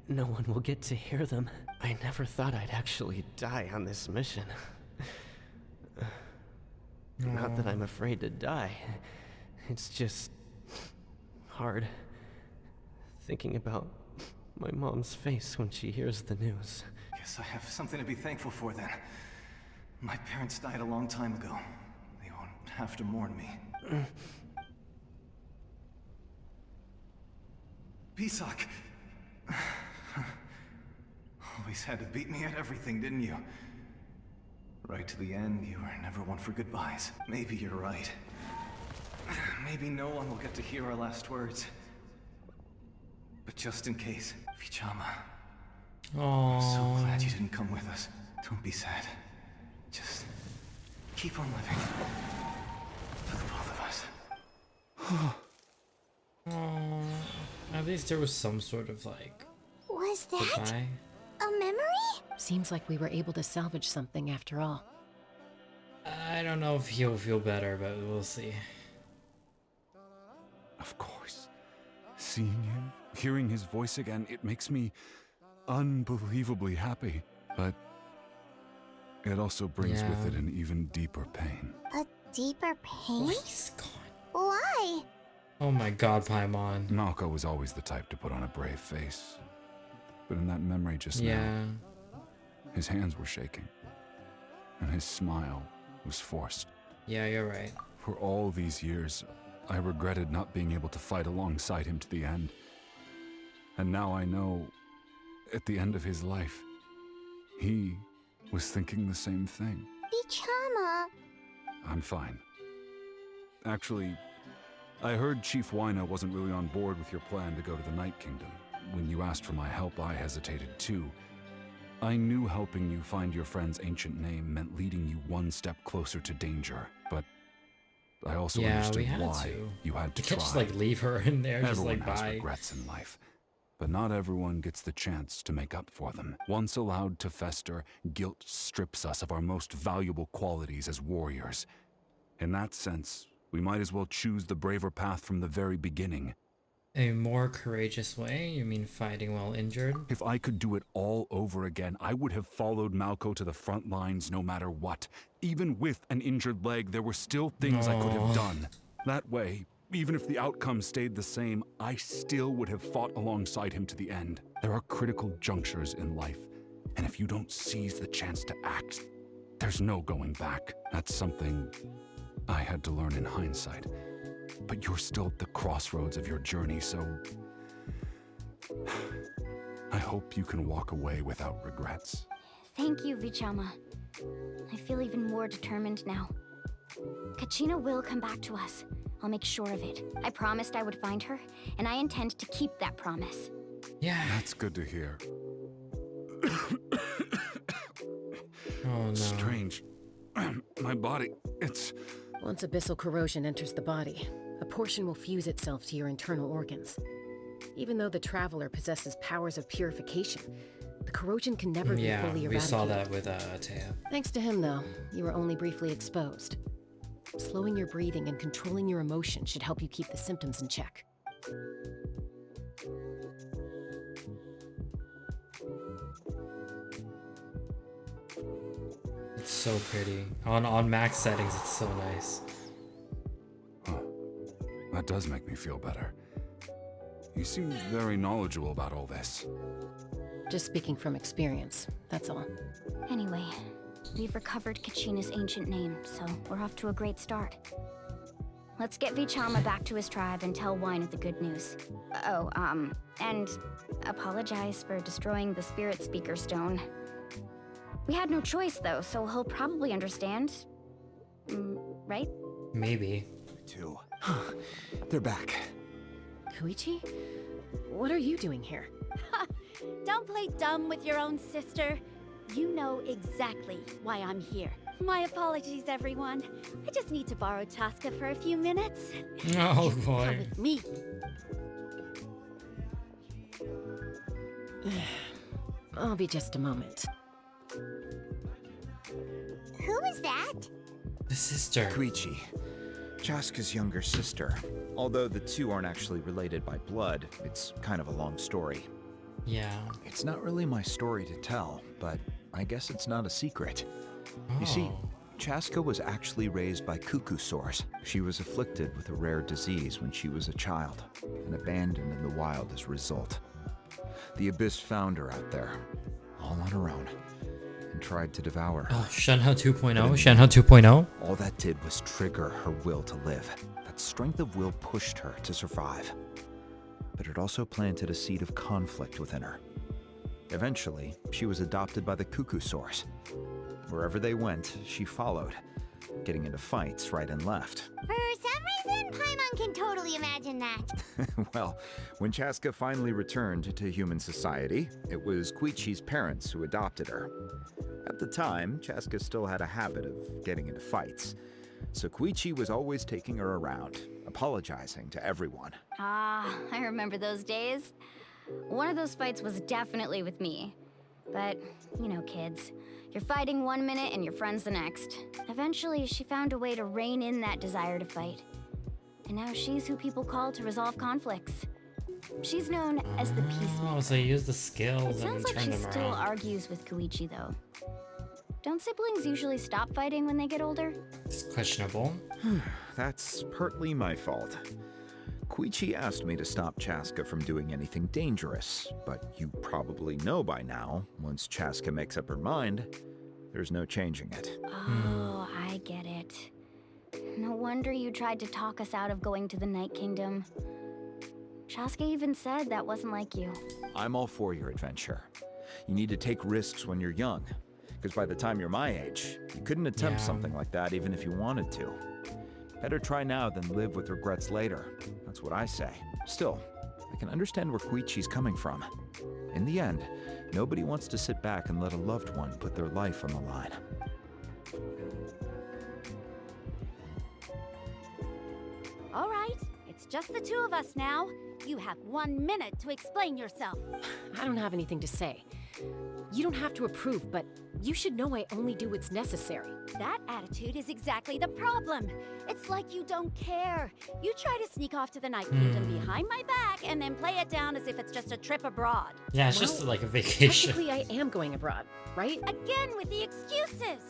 No one will get to hear them. I never thought I'd actually die on this mission. Not that I'm afraid to die. It's just... hard. Thinking about my mom's face when she hears the news. Guess I have something to be thankful for then. My parents died a long time ago. They won't have to mourn me. Pisak! Always had to beat me at everything, didn't you? Right to the end, you were never one for goodbyes. Maybe you're right. Maybe no one will get to hear our last words. But just in case, Vichama. I'm so glad you didn't come with us. Don't be sad. Just keep on living. For the both of us. At least there was some sort of like Was that goodbye. a memory? Seems like we were able to salvage something after all. I don't know if he'll feel better, but we'll see. Of course. Seeing him, hearing his voice again, it makes me unbelievably happy. But it also brings with it an even deeper pain. A deeper pain? He's gone. Why? Oh my god, Paimon. Malco was always the type to put on a brave face. But in that memory just Yeah. now, his hands were shaking. And his smile was forced. Yeah, you're right. For all these years, I regretted not being able to fight alongside him to the end. And now I know, at the end of his life, he was thinking the same thing. Vichama. I'm fine. Actually, I heard Chief Wyna wasn't really on board with your plan to go to the Night Kingdom. When you asked for my help, I hesitated too. I knew helping you find your friend's ancient name meant leading you one step closer to danger, but I also understood why you had to You try. can't just like leave her in there, just Everyone like has bye. regrets in life, but not everyone gets the chance to make up for them. Once allowed to fester, guilt strips us of our most valuable qualities as warriors. In that sense, we might as well choose the braver path from the very beginning. A more courageous way? You mean fighting while injured? If I could do it all over again, I would have followed Malco to the front lines no matter what. Even with an injured leg, there were still things I could have done. That way, even if the outcome stayed the same, I still would have fought alongside him to the end. There are critical junctures in life, and if you don't seize the chance to act, there's no going back. That's something I had to learn in hindsight. But you're still at the crossroads of your journey, so I hope you can walk away without regrets. Thank you, Vichama. I feel even more determined now. Kachina will come back to us. I'll make sure of it. I promised I would find her, and I intend to keep that promise. Yeah. That's good to hear. Oh no. Strange. My body, it's... Once abyssal corrosion enters the body, a portion will fuse itself to your internal organs. Even though the Traveler possesses powers of purification, the corrosion can never be fully eradicated. We saw that with Taya. Thanks to him, though, you were only briefly exposed. Slowing your breathing and controlling your emotions should help you keep the symptoms in check. It's so pretty. On max settings, it's so nice. Huh. That does make me feel better. You seem very knowledgeable about all this. Just speaking from experience, that's all. Anyway, we've recovered Kachina's ancient name, so we're off to a great start. Let's get Vichama back to his tribe and tell Wine the good news. And apologize for destroying the Spirit Speaker Stone. We had no choice, though, so he'll probably understand. Right? Maybe. Too. They're back. Koichi? What are you doing here? Don't play dumb with your own sister. You know exactly why I'm here. My apologies, everyone. I just need to borrow Chaska for a few minutes. Oh Come boy. with me. I'll be just a moment. Who is that? The sister. Koichi, Chaska's younger sister. Although the two aren't actually related by blood, it's kind of a long story. Yeah. It's not really my story to tell, but I guess it's not a secret. You see, Chaska was actually raised by cuckoo sores. She was afflicted with a rare disease when she was a child, and abandoned in the wild as a result. The Abyss found her out there, all on her own, and tried to devour her. Oh, Shenhe 2.0? Shenhe 2.0? All that did was trigger her will to live. That strength of will pushed her to survive. But it also planted a seed of conflict within her. Eventually, she was adopted by the cuckoo sores. Wherever they went, she followed, getting into fights right and left. For some reason, Paimon can totally imagine that. Well, when Chaska finally returned to human society, it was Koichi's parents who adopted her. At the time, Chaska still had a habit of getting into fights, so Koichi was always taking her around, apologizing to everyone. Ah, I remember those days. One of those fights was definitely with me. But, you know, kids. You're fighting one minute and your friend's the next. Eventually, she found a way to rein in that desire to fight. And now she's who people call to resolve conflicts. She's known as the Peacemaker. Oh, so you use the skills It and sounds like turn she them still around. argues with Koichi, though. Don't siblings usually stop fighting when they get older? It's questionable. That's partly my fault. Koichi asked me to stop Chaska from doing anything dangerous, but you probably know by now, once Chaska makes up her mind, there's no changing it. Oh, I get it. No wonder you tried to talk us out of going to the Night Kingdom. Chaska even said that wasn't like you. I'm all for your adventure. You need to take risks when you're young, because by the time you're my age, you couldn't attempt something like that even if you wanted to. Better try now than live with regrets later. That's what I say. Still, I can understand where Koichi's coming from. In the end, nobody wants to sit back and let a loved one put their life on the line. All right, it's just the two of us now. You have 1 minute to explain yourself. I don't have anything to say. You don't have to approve, but you should know I only do what's necessary. That attitude is exactly the problem. It's like you don't care. You try to sneak off to the Night Kingdom behind my back and then play it down as if it's just a trip abroad. Yeah, it's just like a vacation. Technically, I am going abroad, right? Again with the excuses.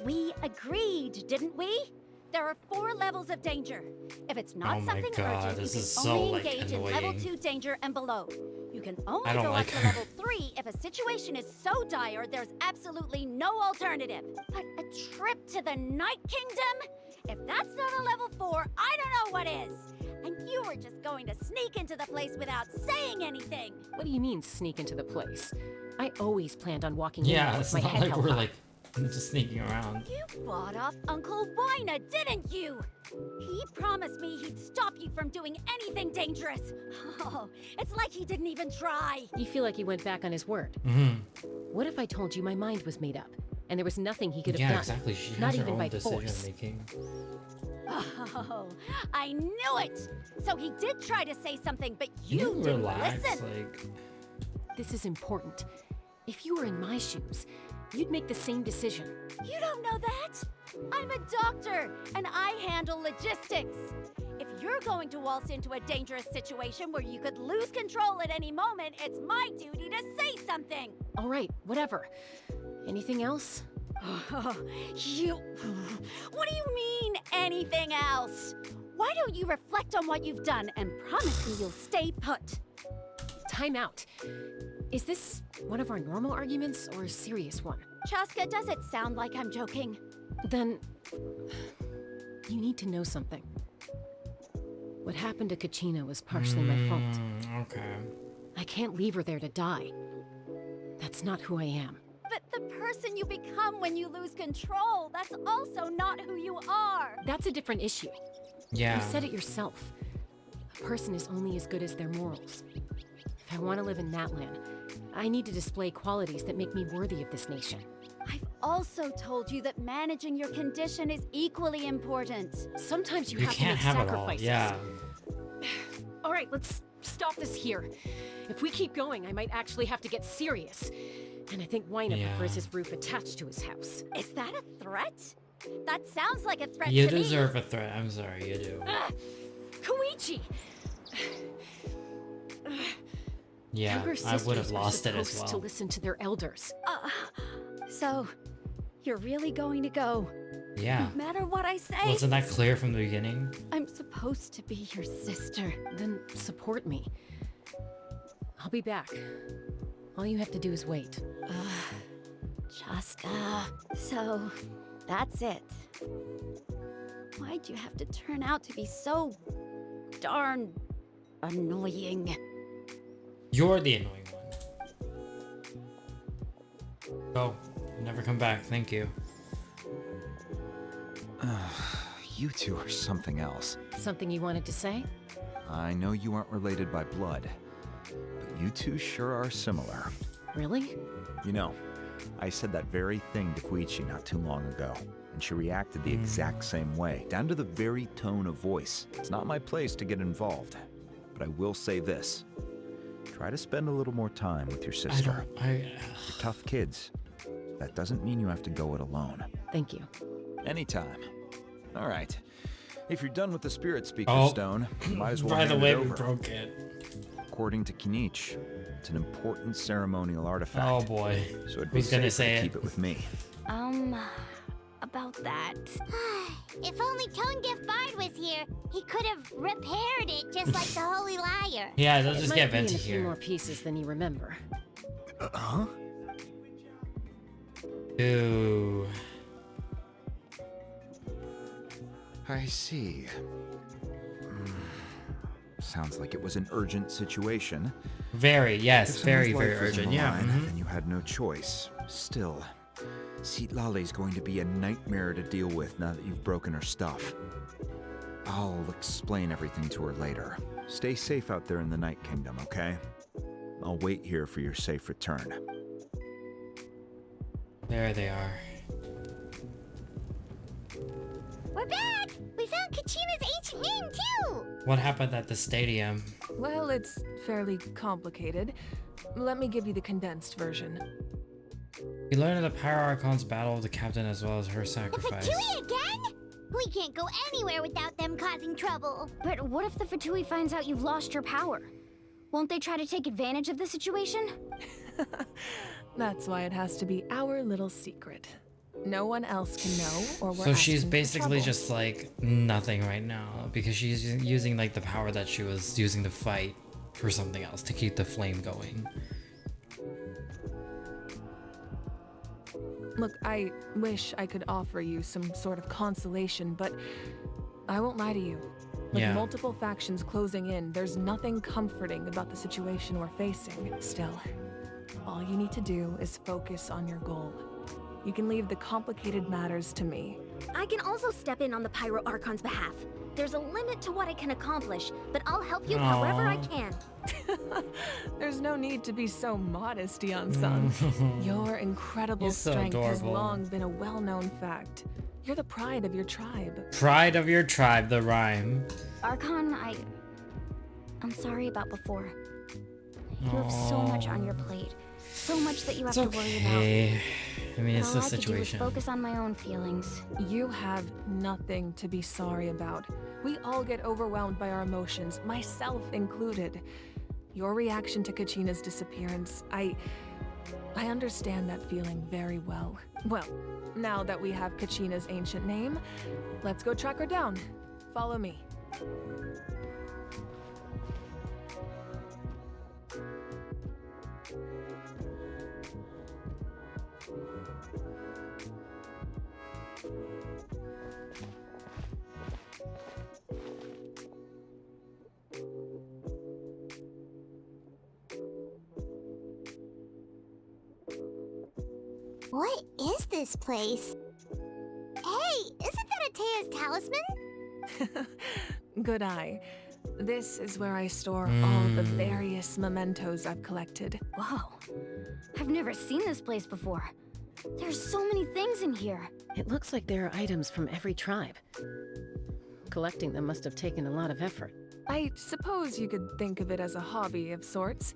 We agreed, didn't we? There are 4 levels of danger. If it's not Oh my something God, urgent, this you is can so, only like, engage in level annoying. 2 danger and below. You can only I don't go like up to her. level 3 if a situation is so dire there's absolutely no alternative. But a trip to the Night Kingdom? If that's not a level 4, I don't know what is. And you were just going to sneak into the place without saying anything. What do you mean, sneak into the place? I always planned on walking in Yeah, there it's with my not head like held we're high. like just sneaking around. You bought off Uncle Wina, didn't you? He promised me he'd stop you from doing anything dangerous. Oh, it's like he didn't even try. You feel like he went back on his word. Mm-hmm. What if I told you my mind was made up? and there was nothing he could have Yeah, done. exactly. She Not has her even own by decision force. making. Oh, I knew it! So he did try to say something, but you Can didn't relax? listen. Like, This is important. If you were in my shoes, you'd make the same decision. You don't know that? I'm a doctor, and I handle logistics. If you're going to waltz into a dangerous situation where you could lose control at any moment, it's my duty to say something. All right, whatever. Anything else? You... What do you mean, anything else? Why don't you reflect on what you've done and promise me you'll stay put? Time out. Is this one of our normal arguments or a serious one? Chaska, does it sound like I'm joking? Then... you need to know something. What happened to Kachina was partially my fault. Okay. I can't leave her there to die. That's not who I am. But the person you become when you lose control, that's also not who you are. That's a different issue. Yeah. You said it yourself. A person is only as good as their morals. If I want to live in Natlan, I need to display qualities that make me worthy of this nation. I've also told you that managing your condition is equally important. Sometimes you You have to can't make have it all. sacrifices. Yeah. All right, let's stop this here. If we keep going, I might actually have to get serious. And I think Wyna Yeah. prefers his roof attached to his house. Is that a threat? That sounds like a threat You to me. deserve a threat. I'm sorry, you do. Koichi! Yeah, Younger I would have sisters are lost it as supposed well. to listen to their elders. So, you're really going to go? Yeah. No matter what I say? Wasn't that clear from the beginning? I'm supposed to be your sister. Then support me. I'll be back. All you have to do is wait. Chaska. So, that's it. Why'd you have to turn out to be so darn annoying? You're the annoying one. Go. Never come back. Thank you. You two are something else. Something you wanted to say? I know you aren't related by blood, but you two sure are similar. Really? You know, I said that very thing to Koichi not too long ago, and she reacted the exact same way, down to the very tone of voice. It's not my place to get involved, but I will say this. Try to spend a little more time with your sister. You're tough kids. That doesn't mean you have to go it alone. Thank you. Anytime. All right. If you're done with the Spirit Speaker Oh. Stone, you might as well By the hand way, it we over. broke it. According to Kinich, it's an important ceremonial artifact. Oh boy. So it'd be Who's gonna safer say to it? keep it with me. About that. If only Tone Deaf Bard was here, he could have repaired it just like the Holy Liar. Yeah, they'll It just might get be in Venti a few here. more pieces than you remember. Huh? Ooh. I see. Sounds like it was an urgent situation. Very, yes, If very, someone's very life was on urgent. the Yeah. line, mhm. Then you had no choice. Still, Seatlale's going to be a nightmare to deal with now that you've broken her stuff. I'll explain everything to her later. Stay safe out there in the Night Kingdom, okay? I'll wait here for your safe return. There they are. We're back! We found Kachina's ancient name, too! What happened at the stadium? Well, it's fairly complicated. Let me give you the condensed version. We learned of the Pyro Archon's battle with the captain as well as her The sacrifice. Fatui again? We can't go anywhere without them causing trouble. But what if the Fatui finds out you've lost your power? Won't they try to take advantage of the situation? That's why it has to be our little secret. No one else can know, or we're So she's asking for basically trouble. just like nothing right now because she's using like the power that she was using to fight for something else to keep the flame going. Look, I wish I could offer you some sort of consolation, but I won't lie to you. With Yeah. multiple factions closing in, there's nothing comforting about the situation we're facing. Still, all you need to do is focus on your goal. You can leave the complicated matters to me. I can also step in on the Pyro Archon's behalf. There's a limit to what I can accomplish, but I'll help you however I can. There's no need to be so modest, Yan-san. Your incredible He's so strength has adorable. long been a well-known fact. You're the pride of your tribe. Pride of your tribe, the rhyme. Archon, I'm sorry about before. You have so much on your plate. So much that you have It's to worry okay. about. I mean, it's All the I could do is situation. focus on my own feelings. You have nothing to be sorry about. We all get overwhelmed by our emotions, myself included. Your reaction to Kachina's disappearance, I understand that feeling very well. Well, now that we have Kachina's ancient name, let's go track her down. Follow me. What is this place? Hey, isn't that Atea's talisman? Good eye. This is where I store all the various mementos I've collected. Wow. I've never seen this place before. There's so many things in here. It looks like there are items from every tribe. Collecting them must have taken a lot of effort. I suppose you could think of it as a hobby of sorts.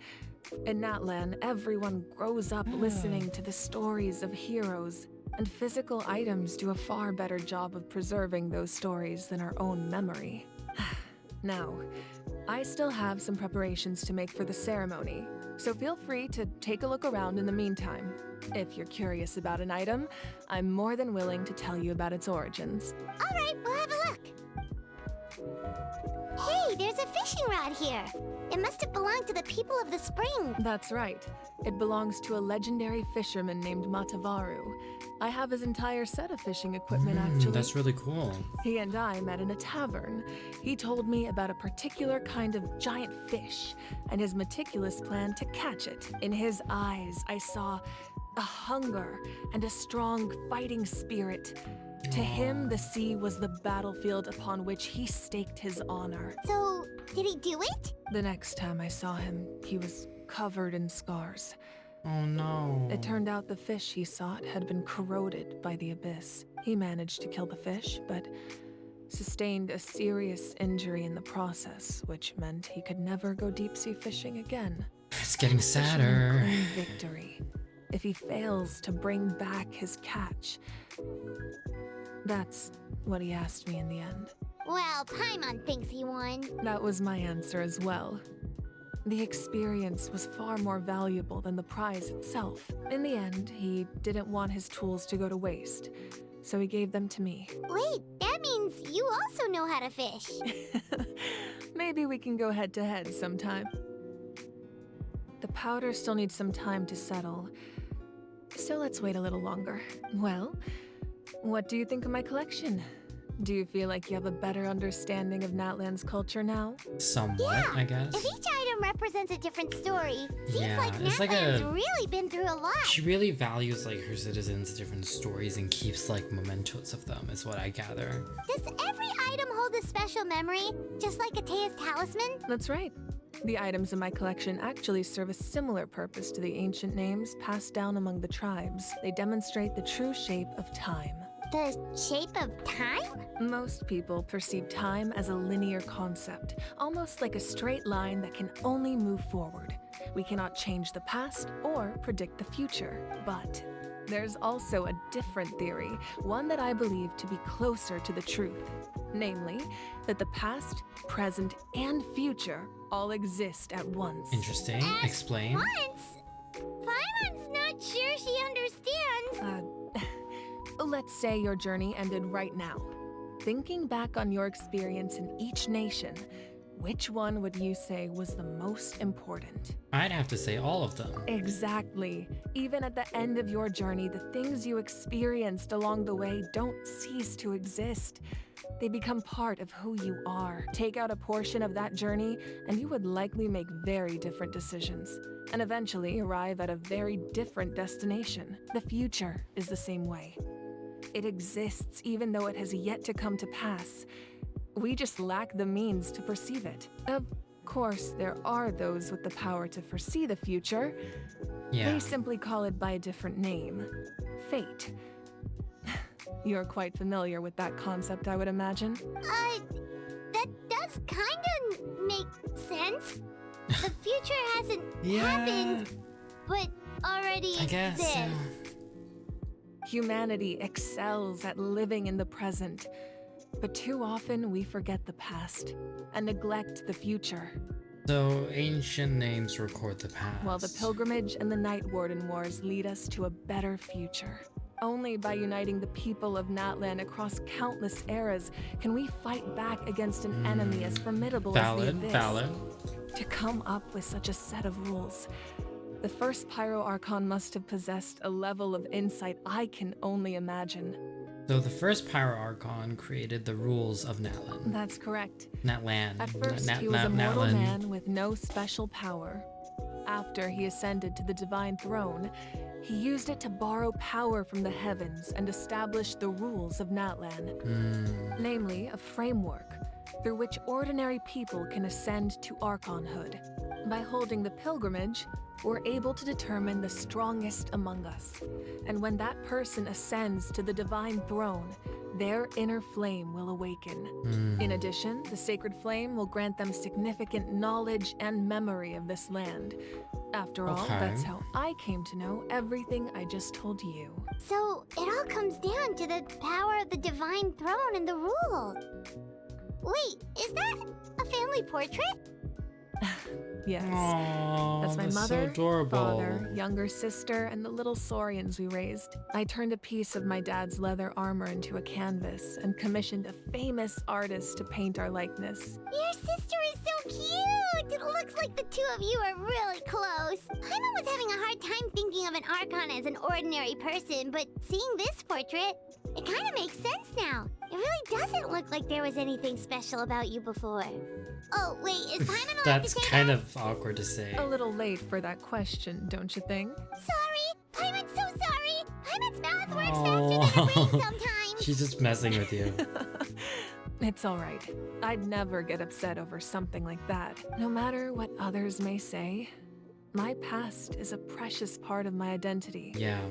In Natlan, everyone grows up listening to the stories of heroes, and physical items do a far better job of preserving those stories than our own memory. Now, I still have some preparations to make for the ceremony, so feel free to take a look around in the meantime. If you're curious about an item, I'm more than willing to tell you about its origins. All right, we'll have a look. Hey, there's a fishing rod here. It must have belonged to the people of the spring. That's right. It belongs to a legendary fisherman named Matavaru. I have his entire set of fishing equipment, actually. That's really cool. He and I met in a tavern. He told me about a particular kind of giant fish and his meticulous plan to catch it. In his eyes, I saw a hunger and a strong fighting spirit. To him, the sea was the battlefield upon which he staked his honor. So, did he do it? The next time I saw him, he was covered in scars. Oh no. It turned out the fish he sought had been corroded by the abyss. He managed to kill the fish, but sustained a serious injury in the process, which meant he could never go deep-sea fishing again. It's getting sadder. Claim victory. If he fails to bring back his catch. That's what he asked me in the end. Well, Paimon thinks he won. That was my answer as well. The experience was far more valuable than the prize itself. In the end, he didn't want his tools to go to waste, so he gave them to me. Wait, that means you also know how to fish. Maybe we can go head-to-head sometime. The powder still needs some time to settle, so let's wait a little longer. Well, what do you think of my collection? Do you feel like you have a better understanding of Natlan's culture now? Somewhat, I guess. If each item represents a different story, seems Yeah, like it's like Natlan's a- really been through a lot. She really values like her citizens' different stories and keeps like mementos of them, is what I gather. Does every item hold a special memory, just like Atea's talisman? That's right. The items in my collection actually serve a similar purpose to the ancient names passed down among the tribes. They demonstrate the true shape of time. The shape of time? Most people perceive time as a linear concept, almost like a straight line that can only move forward. We cannot change the past or predict the future, but there's also a different theory, one that I believe to be closer to the truth. Namely, that the past, present, and future all exist at once. Interesting. Explain. Once? Paimon's not sure she understands. Let's say your journey ended right now. Thinking back on your experience in each nation, which one would you say was the most important? I'd have to say all of them. Exactly. Even at the end of your journey, the things you experienced along the way don't cease to exist. They become part of who you are. Take out a portion of that journey, and you would likely make very different decisions, and eventually arrive at a very different destination. The future is the same way. It exists even though it has yet to come to pass. We just lack the means to perceive it. Of course, there are those with the power to foresee the future. Yeah. They simply call it by a different name. Fate. You're quite familiar with that concept, I would imagine. That does kinda make sense. The future hasn't happened, but already exists. Humanity excels at living in the present, but too often we forget the past and neglect the future. So ancient names record the past. While the pilgrimage and the Night Warden Wars lead us to a better future. Only by uniting the people of Natlan across countless eras can we fight back against an enemy as formidable as the Abyss. Valid. To come up with such a set of rules, the first Pyro Archon must have possessed a level of insight I can only imagine. So the first Pyro Archon created the rules of Natlan. That's correct. Natlan. At first, he was a mortal man with no special power. After he ascended to the Divine Throne, he used it to borrow power from the heavens and establish the rules of Natlan. Namely, a framework through which ordinary people can ascend to Archonhood. By holding the pilgrimage, we're able to determine the strongest among us. And when that person ascends to the Divine Throne, their inner flame will awaken. In addition, the sacred flame will grant them significant knowledge and memory of this land. After all, that's how I came to know everything I just told you. So it all comes down to the power of the Divine Throne and the rules. Wait, is that a family portrait? Yes. Aww, that's my that's mother, so adorable. father, younger sister, and the little Saurians we raised. I turned a piece of my dad's leather armor into a canvas and commissioned a famous artist to paint our likeness. Your sister is so cute! It looks like the two of you are really close. Paimon was having a hard time thinking of an Archon as an ordinary person, but seeing this portrait, it kind of makes sense now. It really doesn't look like there was anything special about you before. Oh, wait, is Paimon allowed That's to say kind that? of awkward to say. A little late for that question, don't you think? Sorry! Paimon's so sorry! Paimon's mouth works faster than her brain sometimes! She's just messing with you. It's all right. I'd never get upset over something like that. No matter what others may say, my past is a precious part of my identity. Yeah.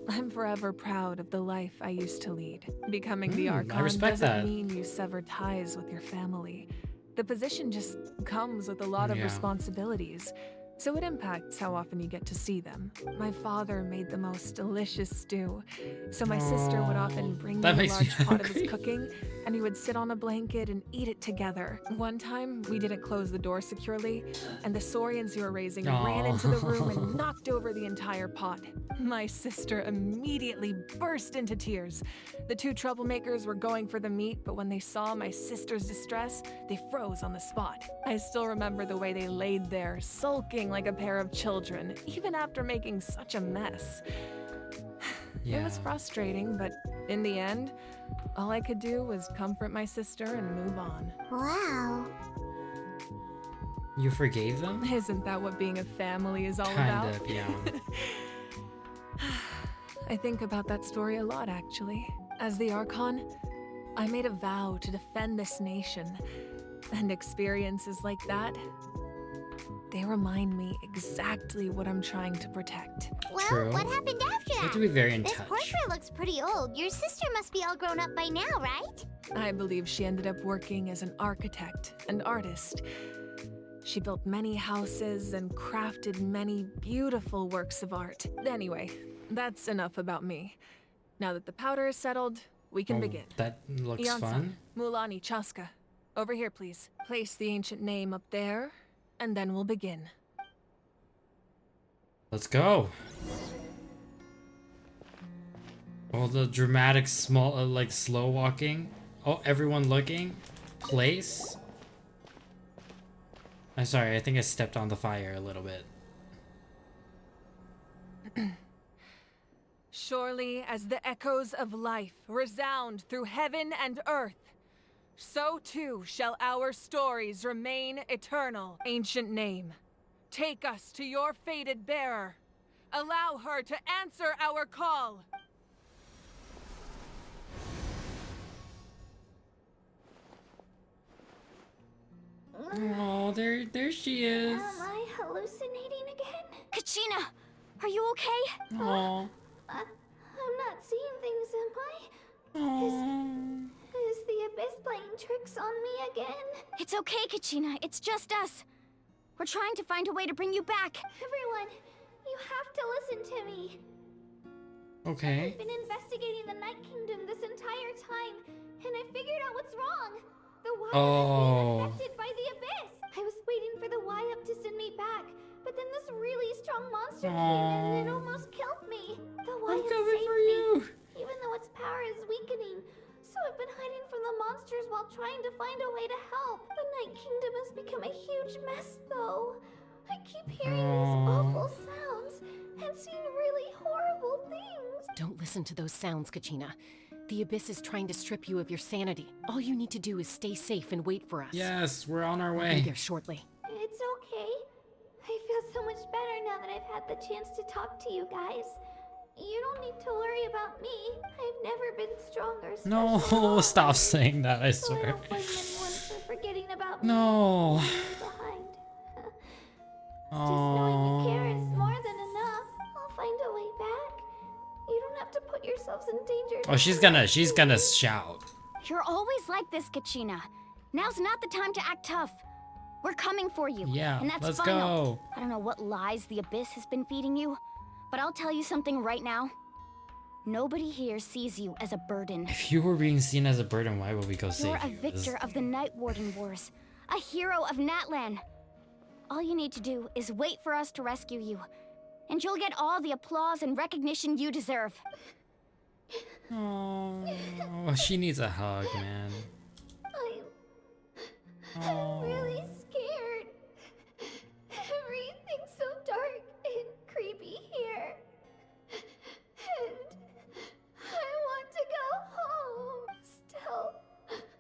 I'm forever proud of the life I used to lead. Becoming the I Archon respect doesn't that. mean you sever ties with your family. The position just comes with a lot of Yeah. responsibilities, so it impacts how often you get to see them. My father made the most delicious stew, so my sister would often bring me That a makes me large pot of his hungry. cooking, and we would sit on a blanket and eat it together. One time, we didn't close the door securely, and the Saurians you were raising ran into the room and knocked over the entire pot. My sister immediately burst into tears. The two troublemakers were going for the meat, but when they saw my sister's distress, they froze on the spot. I still remember the way they laid there, sulking like a pair of children, even after making such a mess. It was frustrating, but in the end, all I could do was comfort my sister and move on. Wow. You forgave them? Isn't that what being a family is all Kind about? of, yeah. I think about that story a lot, actually. As the Archon, I made a vow to defend this nation, and experiences like that, they remind me exactly what I'm trying to protect. Well, what happened after You that? have to be very in This touch. portrait looks pretty old. Your sister must be all grown up by now, right? I believe she ended up working as an architect and artist. She built many houses and crafted many beautiful works of art. Anyway, that's enough about me. Now that the powder is settled, we can begin. That looks Iansan, fun. Mulani, Chaska. Over here, please. Place the ancient name up there, and then we'll begin. Let's go. Oh, the dramatic small, like slow walking. Oh, everyone looking. Place. I'm sorry, I think I stepped on the fire a little bit. Surely as the echoes of life resound through heaven and earth, so too shall our stories remain eternal. Ancient name, take us to your fated bearer. Allow her to answer our call. Oh, there she is. Am I hallucinating again? Kachina, are you okay? Oh. I'm not seeing things, am I? Is the Abyss playing tricks on me again? It's okay, Kachina. It's just us. We're trying to find a way to bring you back. Everyone, you have to listen to me. Okay. I've been investigating the Night Kingdom this entire time, and I figured out what's wrong. The Y-Up is being affected by the Abyss. I was waiting for the Y-Up to send me back, but then this really strong monster came and it almost killed me. The Y-Up saved me, even though its power is weakening. So I've been hiding from the monsters while trying to find a way to help. The Night Kingdom has become a huge mess, though. I keep hearing these awful sounds and seeing really horrible things. Don't listen to those sounds, Kachina. The Abyss is trying to strip you of your sanity. All you need to do is stay safe and wait for us. Yes, we're on our We'll way. be there shortly. It's okay. I feel so much better now that I've had the chance to talk to you guys. You don't need to worry about me. I've never been stronger. No, stop saying that, I So I swear. don't blame anyone for forgetting about me. No. Behind. Just knowing you care is more than enough. I'll find a way back. You don't have to put yourselves in danger. Oh, she's gonna shout. You're always like this, Kachina. Now's not the time to act tough. We're coming for you. Yeah, and that's let's final. go. I don't know what lies the Abyss has been feeding you, but I'll tell you something right now. Nobody here sees you as a burden. If you were being seen as a burden, why would we go You're save a you? victor of the Night Warden Wars, a hero of Natlan. All you need to do is wait for us to rescue you, and you'll get all the applause and recognition you deserve. Oh, she needs a hug, man. I'm really scared. Everything's so dark and creepy here. And I want to go home still.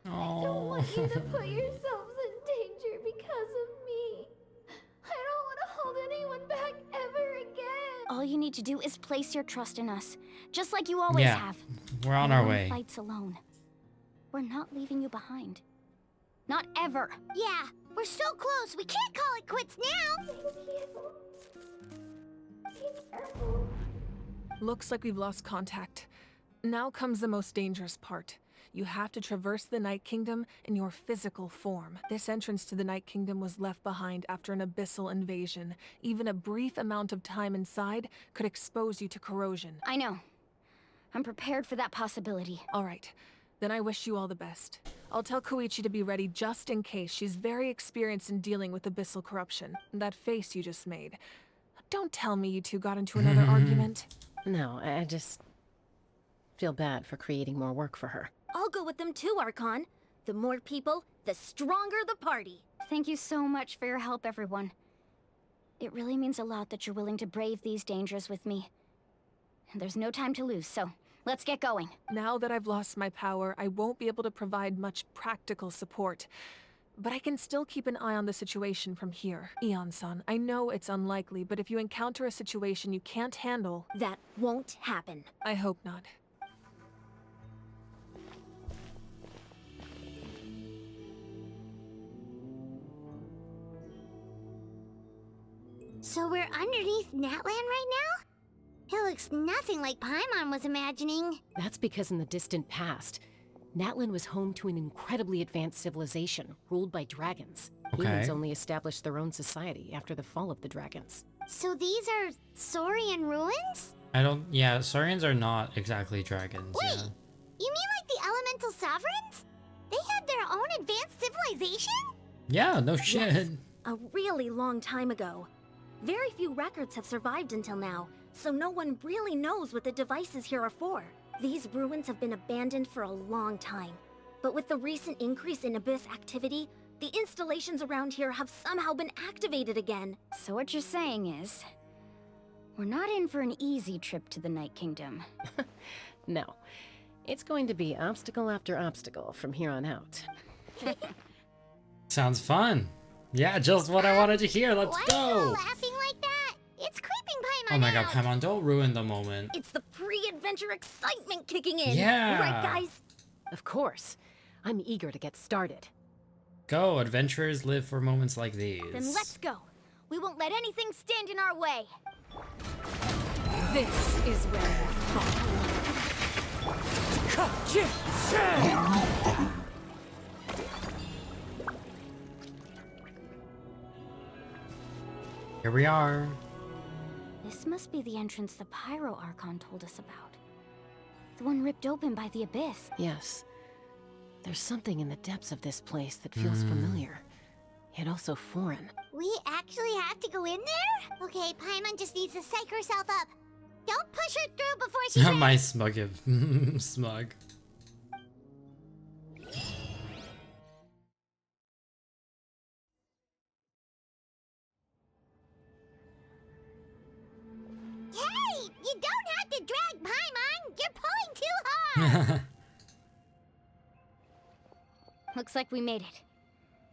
I don't want you to put yourselves in danger because of me. I don't want to hold anyone back ever again. All you need to do is place your trust in us, just like you always Yeah, have. we're on No our one way. fights alone. We're not leaving you behind. Not ever. Yeah, we're so close. We can't call it quits now. Looks like we've lost contact. Now comes the most dangerous part. You have to traverse the Night Kingdom in your physical form. This entrance to the Night Kingdom was left behind after an abyssal invasion. Even a brief amount of time inside could expose you to corrosion. I know. I'm prepared for that possibility. All right. Then I wish you all the best. I'll tell Koichi to be ready just in case. She's very experienced in dealing with abyssal corruption. That face you just made. Don't tell me you two got into another argument. No, I just feel bad for creating more work for her. I'll go with them too, Archon. The more people, the stronger the party. Thank you so much for your help, everyone. It really means a lot that you're willing to brave these dangers with me. And there's no time to lose, so let's get going. Now that I've lost my power, I won't be able to provide much practical support. But I can still keep an eye on the situation from here. Eon-san, I know it's unlikely, but if you encounter a situation you can't handle... That won't happen. I hope not. So we're underneath Natlan right now? It looks nothing like Paimon was imagining. That's because in the distant past, Natlan was home to an incredibly advanced civilization ruled by dragons. Okay. Humans only established their own society after the fall of the dragons. So these are Saurian ruins? Yeah, Saurians are not exactly dragons. Wait, Yeah. you mean like the elemental sovereigns? They had their own advanced civilization? Yeah, no shit. Yes, a really long time ago. Very few records have survived until now, so no one really knows what the devices here are for. These ruins have been abandoned for a long time. But with the recent increase in Abyss activity, the installations around here have somehow been activated again. So what you're saying is, we're not in for an easy trip to the Night Kingdom. No. It's going to be obstacle after obstacle from here on out. Sounds fun. Yeah, just what I wanted to hear. Let's Why go. are you all laughing like that? It's creeping Paimon Oh my god, out. Paimon, don't ruin the moment. It's the pre-adventure excitement kicking in. Yeah. Right, guys? Of course. I'm eager to get started. go. Adventurers live for moments like these. Then let's go. We won't let anything stand in our way. This is where we're from. Here we are. This must be the entrance the Pyro Archon told us about. The one ripped open by the Abyss. Yes. There's something in the depths of this place that feels familiar, yet also foreign. We actually have to go in there? Okay, Paimon just needs to psych herself up. Don't push her through before she's ready. My smug smug. Hey, you don't have to drag Paimon. You're pulling too hard. Looks like we made it.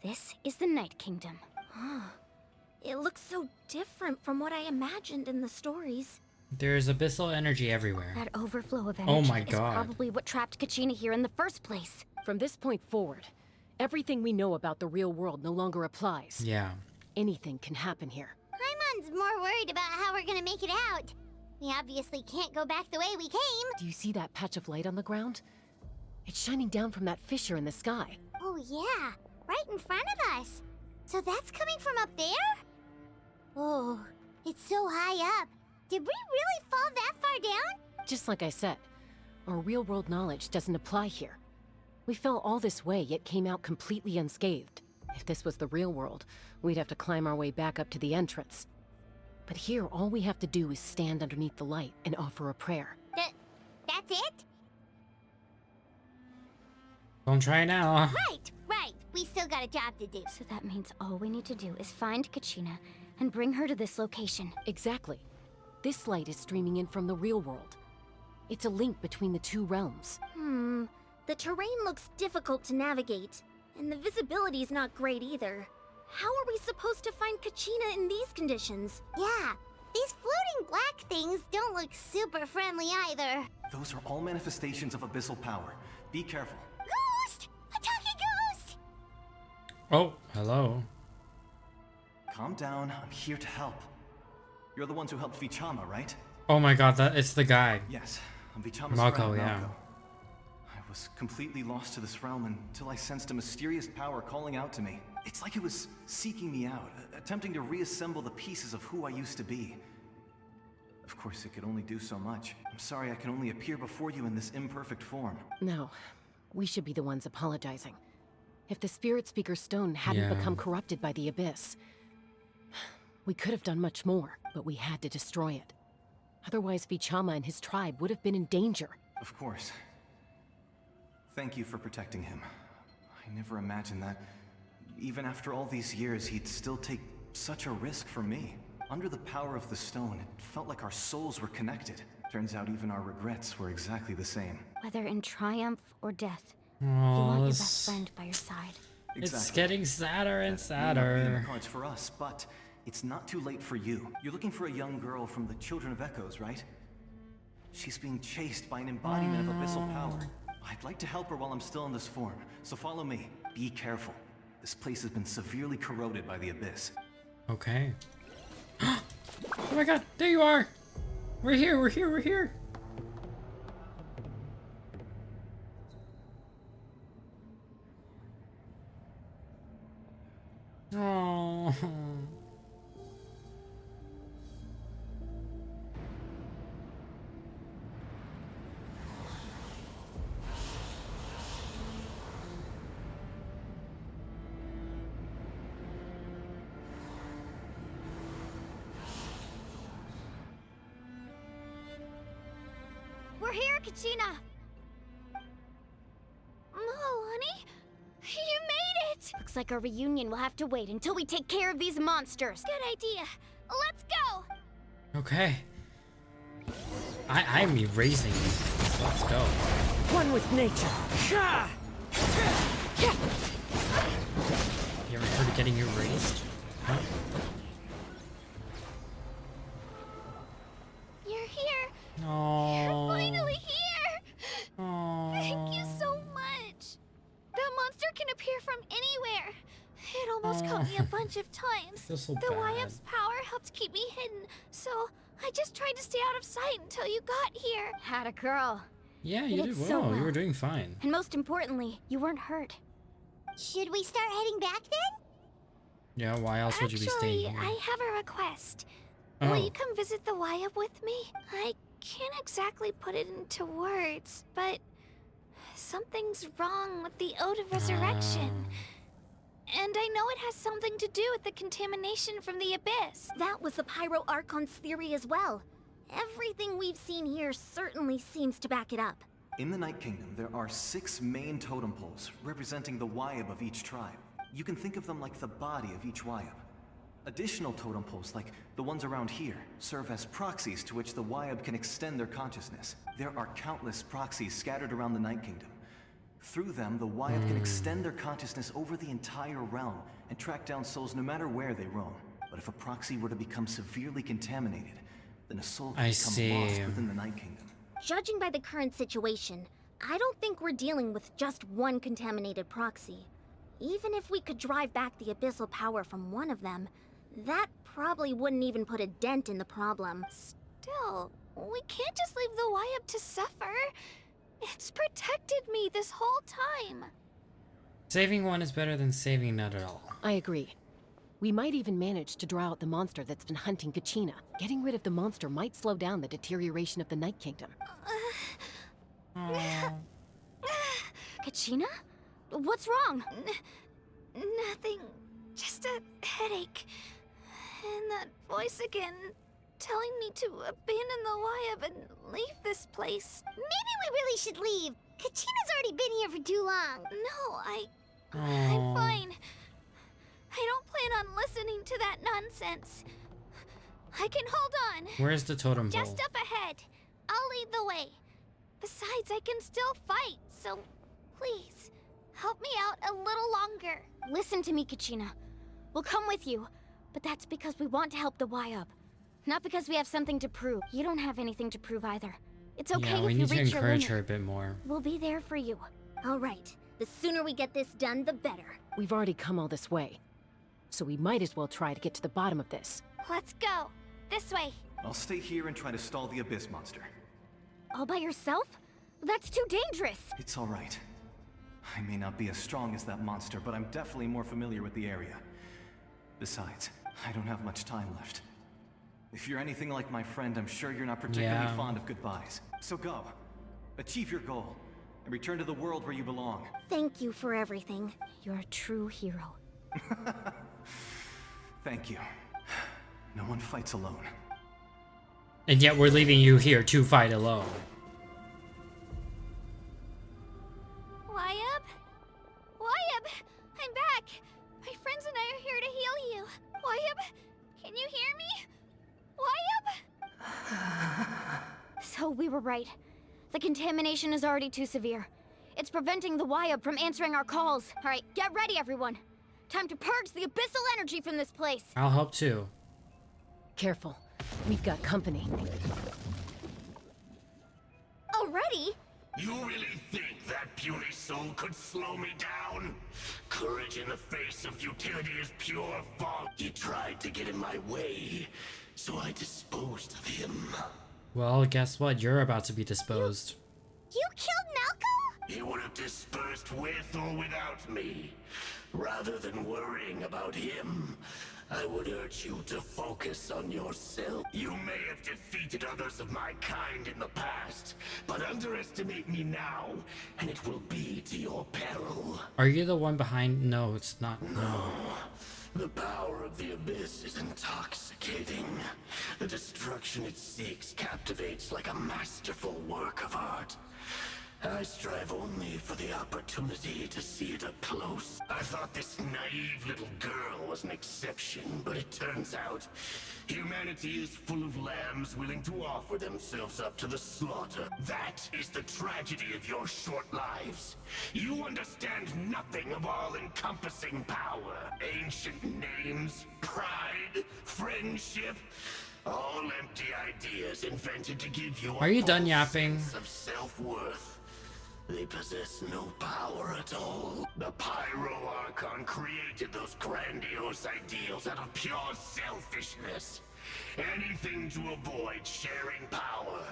This is the Night Kingdom. It looks so different from what I imagined in the stories. There's abyssal energy everywhere. That overflow of energy Oh my is god. probably what trapped Kachina here in the first place. From this point forward, everything we know about the real world no longer applies. Yeah. Anything can happen here. Paimon's more worried about how we're gonna make it out. We obviously can't go back the way we came. Do you see that patch of light on the ground? It's shining down from that fissure in the sky. Oh yeah, right in front of us. So that's coming from up there? Oh, it's so high up. Did we really fall that far down? Just like I said, our real-world knowledge doesn't apply here. We fell all this way, yet came out completely unscathed. If this was the real world, we'd have to climb our way back up to the entrance. But here, all we have to do is stand underneath the light and offer a prayer. That's it? Don't try now. Right. We still got a job to do. So that means all we need to do is find Kachina and bring her to this location. Exactly. This light is streaming in from the real world. It's a link between the two realms. The terrain looks difficult to navigate, and the visibility's not great either. How are we supposed to find Kachina in these conditions? Yeah, these floating black things don't look super friendly either. Those are all manifestations of abyssal power. Be careful. Ghost! A talking ghost! Oh, hello. Calm down, I'm here to help. You're the ones who helped Vichama, right? Oh my god, it's the guy. Yes, I'm Vichama's Mako, friend, yeah. Mako. I was completely lost to this realm until I sensed a mysterious power calling out to me. It's like it was seeking me out, attempting to reassemble the pieces of who I used to be. Of course, it could only do so much. I'm sorry I can only appear before you in this imperfect form. No, we should be the ones apologizing. If the Spirit Speaker Stone hadn't become corrupted by the Abyss, we could have done much more, but we had to destroy it. Otherwise, Vichama and his tribe would have been in danger. Of course. Thank you for protecting him. I never imagined that, even after all these years, he'd still take such a risk for me. Under the power of the stone, it felt like our souls were connected. Turns out even our regrets were exactly the same. Whether in triumph or death, Oh, you want your best friend by your side. It's getting sadder and That may not be in the sadder. cards for us, but it's not too late for you. You're looking for a young girl from the Children of Echoes, right? She's being chased by an embodiment of abyssal power. I'd like to help her while I'm still in this form, so follow me. Be careful. This place has been severely corroded by the Abyss. Okay. Oh my god, there you are! We're here! Oh. We're here, Kachina! Oh, honey? You made it! Looks like our reunion will have to wait until we take care of these monsters. Good idea. Let's go! Okay. I'm erasing these. Let's go. One with nature. You ever heard of getting erased? Huh? You're here! Oh. You're finally here! Oh. Thank you so much! That monster can appear from anywhere. bunch of times. Feels so The bad. Wyap's power helped keep me hidden, so I just tried to stay out of sight until you got here. Had a girl. Yeah, you did so well. You were doing fine. And most importantly, you weren't hurt. Should we start heading back then? Yeah, why else would you be staying Actually, here? I have a request. Oh. Will you come visit the Wyap with me? I can't exactly put it into words, but something's wrong with the Ode of Resurrection. And I know it has something to do with the contamination from the Abyss. That was the Pyro Archon's theory as well. Everything we've seen here certainly seems to back it up. In the Night Kingdom, there are 6 main totem poles representing the Wyap of each tribe. You can think of them like the body of each Wyap. Additional totem poles, like the ones around here, serve as proxies to which the Wyap can extend their consciousness. There are countless proxies scattered around the Night Kingdom. Through them, the Wyap can extend their consciousness over the entire realm and track down souls no matter where they roam. But if a proxy were to become severely contaminated, then a soul can become lost within the Night Kingdom. Judging by the current situation, I don't think we're dealing with just one contaminated proxy. Even if we could drive back the abyssal power from one of them, that probably wouldn't even put a dent in the problem. Still, we can't just leave the Wyap to suffer. It's protected me this whole time. Saving one is better than saving none at all. I agree. We might even manage to draw out the monster that's been hunting Kachina. Getting rid of the monster might slow down the deterioration of the Night Kingdom. Kachina? What's wrong? Nothing. Just a headache. And that voice again, telling me to abandon the Wyap and leave this place. Maybe we really should leave. Kachina's already been here for too long. No, I'm fine. I don't plan on listening to that nonsense. I can hold on. Where's the totem pole? Just up ahead. I'll lead the way. Besides, I can still fight, so please, help me out a little longer. Listen to me, Kachina. We'll come with you, but that's because we want to help the Wyap. Not because we have something to prove. You don't have anything to prove either. It's okay yeah, we if need you to reach your encourage limit. her a bit more. We'll be there for you. All right. The sooner we get this done, the better. We've already come all this way, so we might as well try to get to the bottom of this. Let's go. This way. I'll stay here and try to stall the Abyss monster. All by yourself? That's too dangerous. It's all right. I may not be as strong as that monster, but I'm definitely more familiar with the area. Besides, I don't have much time left. If you're anything like my friend, I'm sure you're not particularly fond of goodbyes. So go. Achieve your goal. And return to the world where you belong. Thank you for everything. You're a true hero. Thank you. No one fights alone. And yet we're leaving you here to fight alone. Wyap? Wyap! I'm back! My friends and I are here to heal you. Wyap, can you hear me? Wyap? So we were right. The contamination is already too severe. It's preventing the Wyap from answering our calls. All right, get ready, everyone. Time to purge the abyssal energy from this place. I'll help too. Careful. We've got company. Already? You really think that puny soul could slow me down? Courage in the face of futility is pure fog. He tried to get in my way, so I disposed of him. Well, guess what? You're about to be disposed. You killed Malcolm? He would have dispersed with or without me. Rather than worrying about him, I would urge you to focus on yourself. You may have defeated others of my kind in the past, but underestimate me now, and it will be to your peril. Are you the one behind? No, it's not. No. The power of the Abyss is intoxicating. The destruction it seeks captivates like a masterful work of art. I strive only for the opportunity to see it up close. I thought this naive little girl was an exception, but it turns out humanity is full of lambs willing to offer themselves up to the slaughter. That is the tragedy of your short lives. You understand nothing of all-encompassing power. Ancient names, pride, friendship, all empty ideas invented to give you Are you done yapping? sense of self-worth. They possess no power at all. The Pyro Archon created those grandiose ideals out of pure selfishness. Anything to avoid sharing power.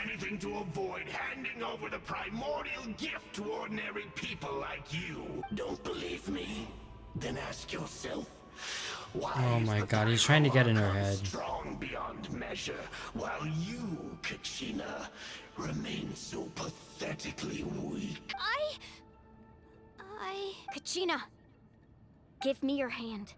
Anything to avoid handing over the primordial gift to ordinary people like you. Don't believe me? Then ask yourself, why Oh my god, he's trying to get in her head. strong beyond measure, while you, Kachina, remain so pathetically weak? Kachina, give me your hand.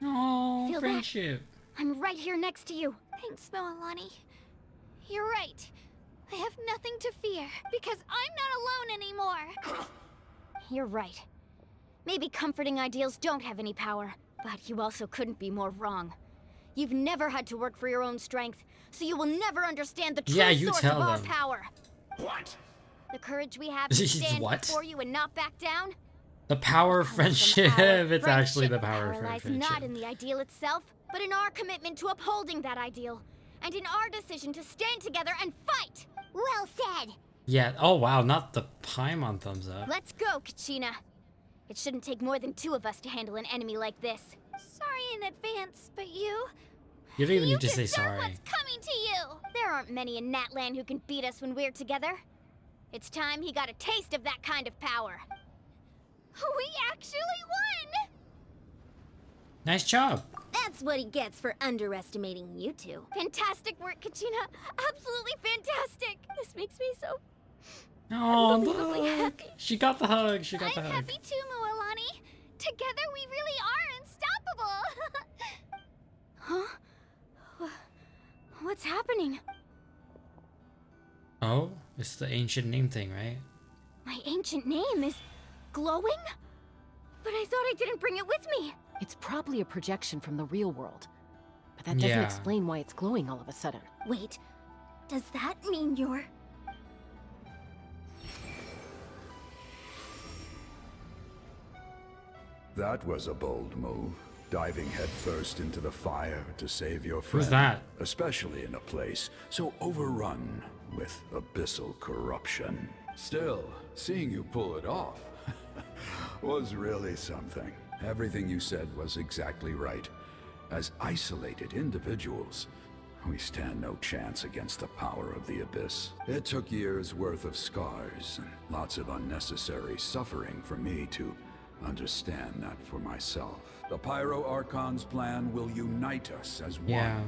Oh, Feel friendship. that? I'm right here next to you. Thanks, Moalani. You're right. I have nothing to fear, because I'm not alone anymore. You're right. Maybe comforting ideals don't have any power, but you also couldn't be more wrong. You've never had to work for your own strength, so you will never understand the true source of our power. What? The courage we have to stand What? before you and not back down? The power of friendship. It's actually the power of Lies friendship. not in the ideal itself, but in our commitment to upholding that ideal, and in our decision to stand together and fight. Well said. Yeah. Oh wow, not the Paimon thumbs up. Let's go, Kachina. It shouldn't take more than 2 of us to handle an enemy like this. Sorry in advance, but you... You don't even need to say deserve sorry. what's coming to you. There aren't many in Natlan who can beat us when we're together. It's time he got a taste of that kind of power. We actually won! Nice job. That's what he gets for underestimating you two. Fantastic work, Kachina. Absolutely fantastic. This makes me so Oh, unbelievably look. happy. She got the hug. She got the I'm hug. happy too, Moalani. Together we really are unstoppable. Huh? What's happening? Oh, it's the ancient name thing, right? My ancient name is glowing? But I thought I didn't bring it with me. It's probably a projection from the real world. But that doesn't Yeah. explain why it's glowing all of a sudden. Wait, does that mean you're... That was a bold move. Diving headfirst into the fire to save your friend. Who's that? Especially in a place so overrun with abyssal corruption. Still, seeing you pull it off was really something. Everything you said was exactly right. As isolated individuals, we stand no chance against the power of the Abyss. It took years' worth of scars and lots of unnecessary suffering for me to understand that for myself. The Pyro Archon's plan will unite us as one. Yeah.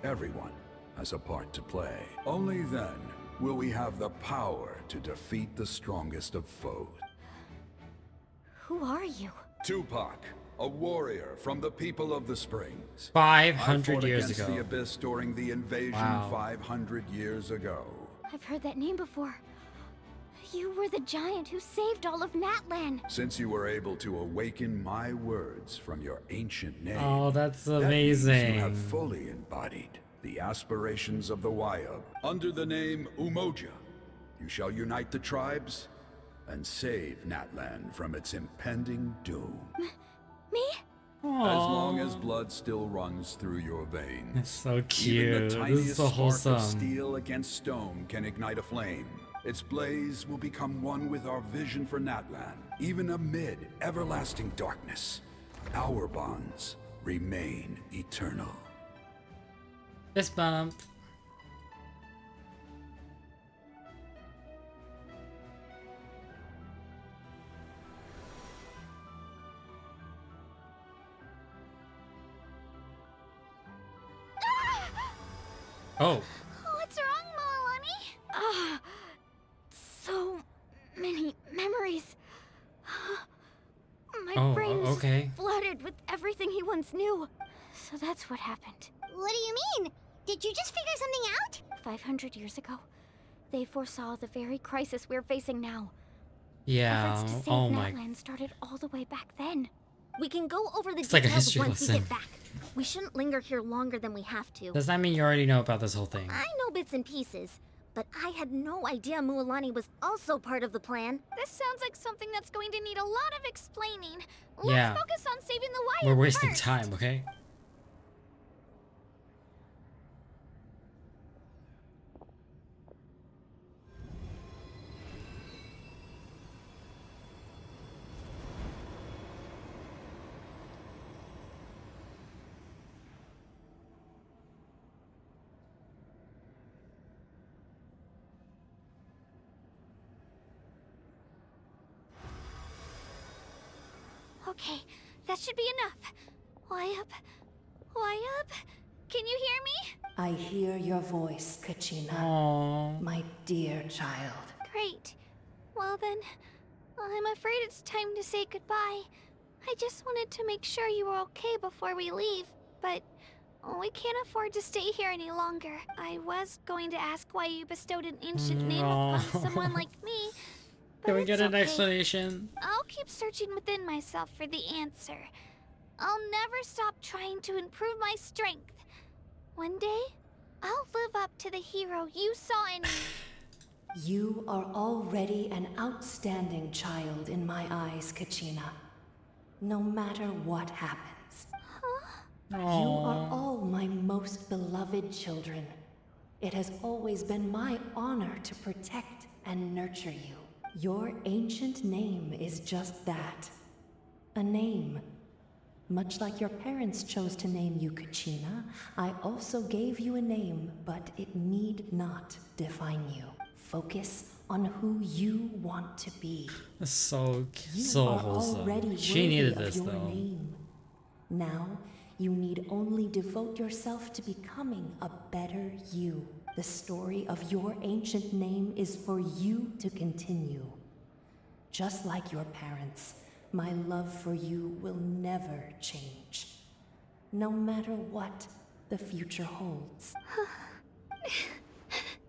Everyone has a part to play. Only then will we have the power to defeat the strongest of foes. Who are you? Tupac, a warrior from the people of the Springs. 500 I fought years against ago. the Abyss during the invasion Wow. 500 years ago. I've heard that name before. You were the giant who saved all of Natlan. Since you were able to awaken my words from your ancient name. Oh, that's that means amazing. you have fully embodied the aspirations of the Wayab. Under the name Umoja, you shall unite the tribes and save Natlan from its impending doom. Me? As long as blood still runs through your veins. It's so Even cute. the This is tiniest so spark wholesome. of steel against stone can ignite a flame. Its blaze will become one with our vision for Natlan. Even amid everlasting darkness, our bonds remain eternal. Fist bump. Oh. What's wrong, Moalani? Ah, so many memories. My Oh, brain's okay. flooded with everything he once knew. So that's what happened. What do you mean? Did you just figure something out? 500 years ago, they foresaw the very crisis we're facing now. Yeah. Efforts to save Oh my. Natlan started all the way back then. We can go over the It's like a details history once we lesson. get back. We shouldn't linger here longer than we have to. Does that mean you already know about this whole thing? I know bits and pieces, but I had no idea Mualani was also part of the plan. This sounds like something that's going to need a lot of explaining. Yeah. Let's focus on saving the Wyatt We're wasting first. time, okay? Okay, that should be enough. Why up? Can you hear me? I hear your voice, Kachina. Aww. My dear child. Great. Well then, I'm afraid it's time to say goodbye. I just wanted to make sure you were okay before we leave, but we can't afford to stay here any longer. I was going to ask why you bestowed an ancient name upon someone like me, but Can we get it's an okay. explanation? I'll keep searching within myself for the answer. I'll never stop trying to improve my strength. One day, I'll live up to the hero you saw in me. You are already an outstanding child in my eyes, Kachina. No matter what happens. You are all my most beloved children. It has always been my honor to protect and nurture you. Your ancient name is just that. A name. Much like your parents chose to name you Kachina, I also gave you a name, but it need not define you. Focus on who you want to be. So You are wholesome. already She worthy needed of this your though. name. Now, you need only devote yourself to becoming a better you. The story of your ancient name is for you to continue. Just like your parents, my love for you will never change. No matter what the future holds.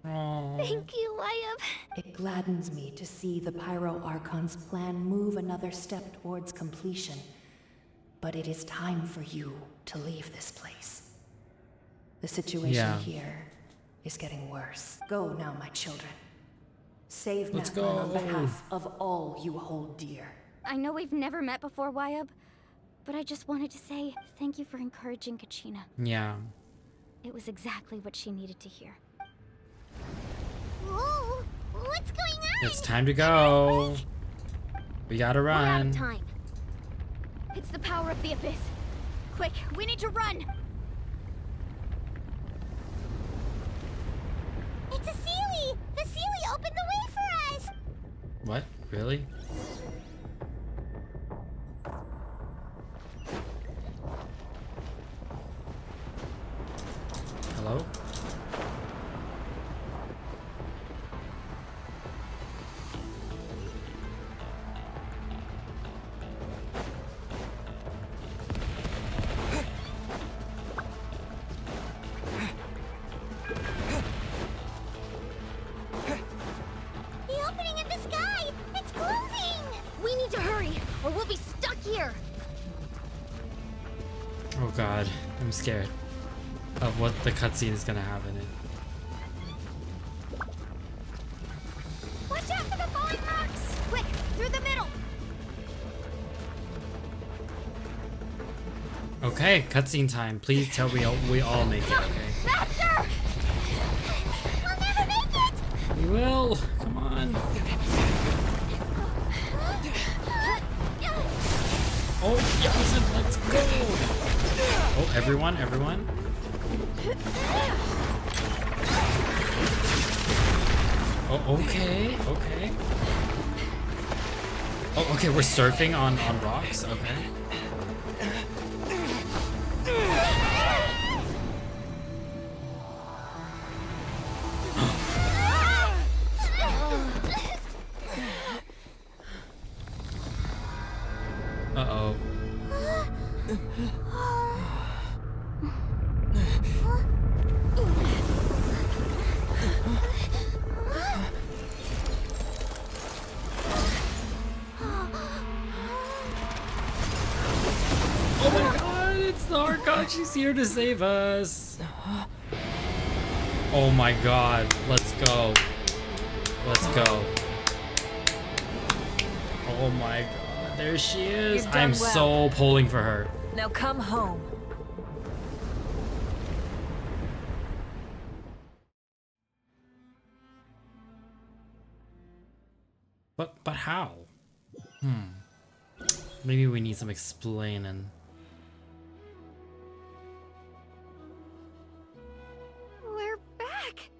Thank you, Wyatt. It gladdens me to see the Pyro Archon's plan move another step towards completion. But it is time for you to leave this place. The situation here is getting worse. Go now, my children. Save Let's Natlan on go. behalf of all you hold dear. I know we've never met before, Wyatt, but I just wanted to say thank you for encouraging Kachina. Yeah. It was exactly what she needed to hear. Whoa, what's going on? It's time to go. We gotta We're out run. of time. It's the power of the abyss. Quick, we need to run. It's a Sealy! The Sealy opened the way for us! What? Really? Hello? The opening in the sky! It's closing! We need to hurry, or we'll be stuck here. Oh god, I'm scared of what the cutscene is gonna have in it. Watch out for the falling rocks! Quick, through the middle! Okay, cutscene time. Please tell we all make it, okay? Faster! We'll never make it! We will! Come on! Oh, Johnson, let's go! Oh, everyone. Oh, okay. Oh, okay, we're surfing on rocks, okay. Uh-oh. Oh my god, it's the Archon. She's here to save us. Oh my god, let's go. Let's go. Oh my god, there she is. You've done I'm well. so pulling for her. Now come home. But how? Maybe we need some explaining. We're back!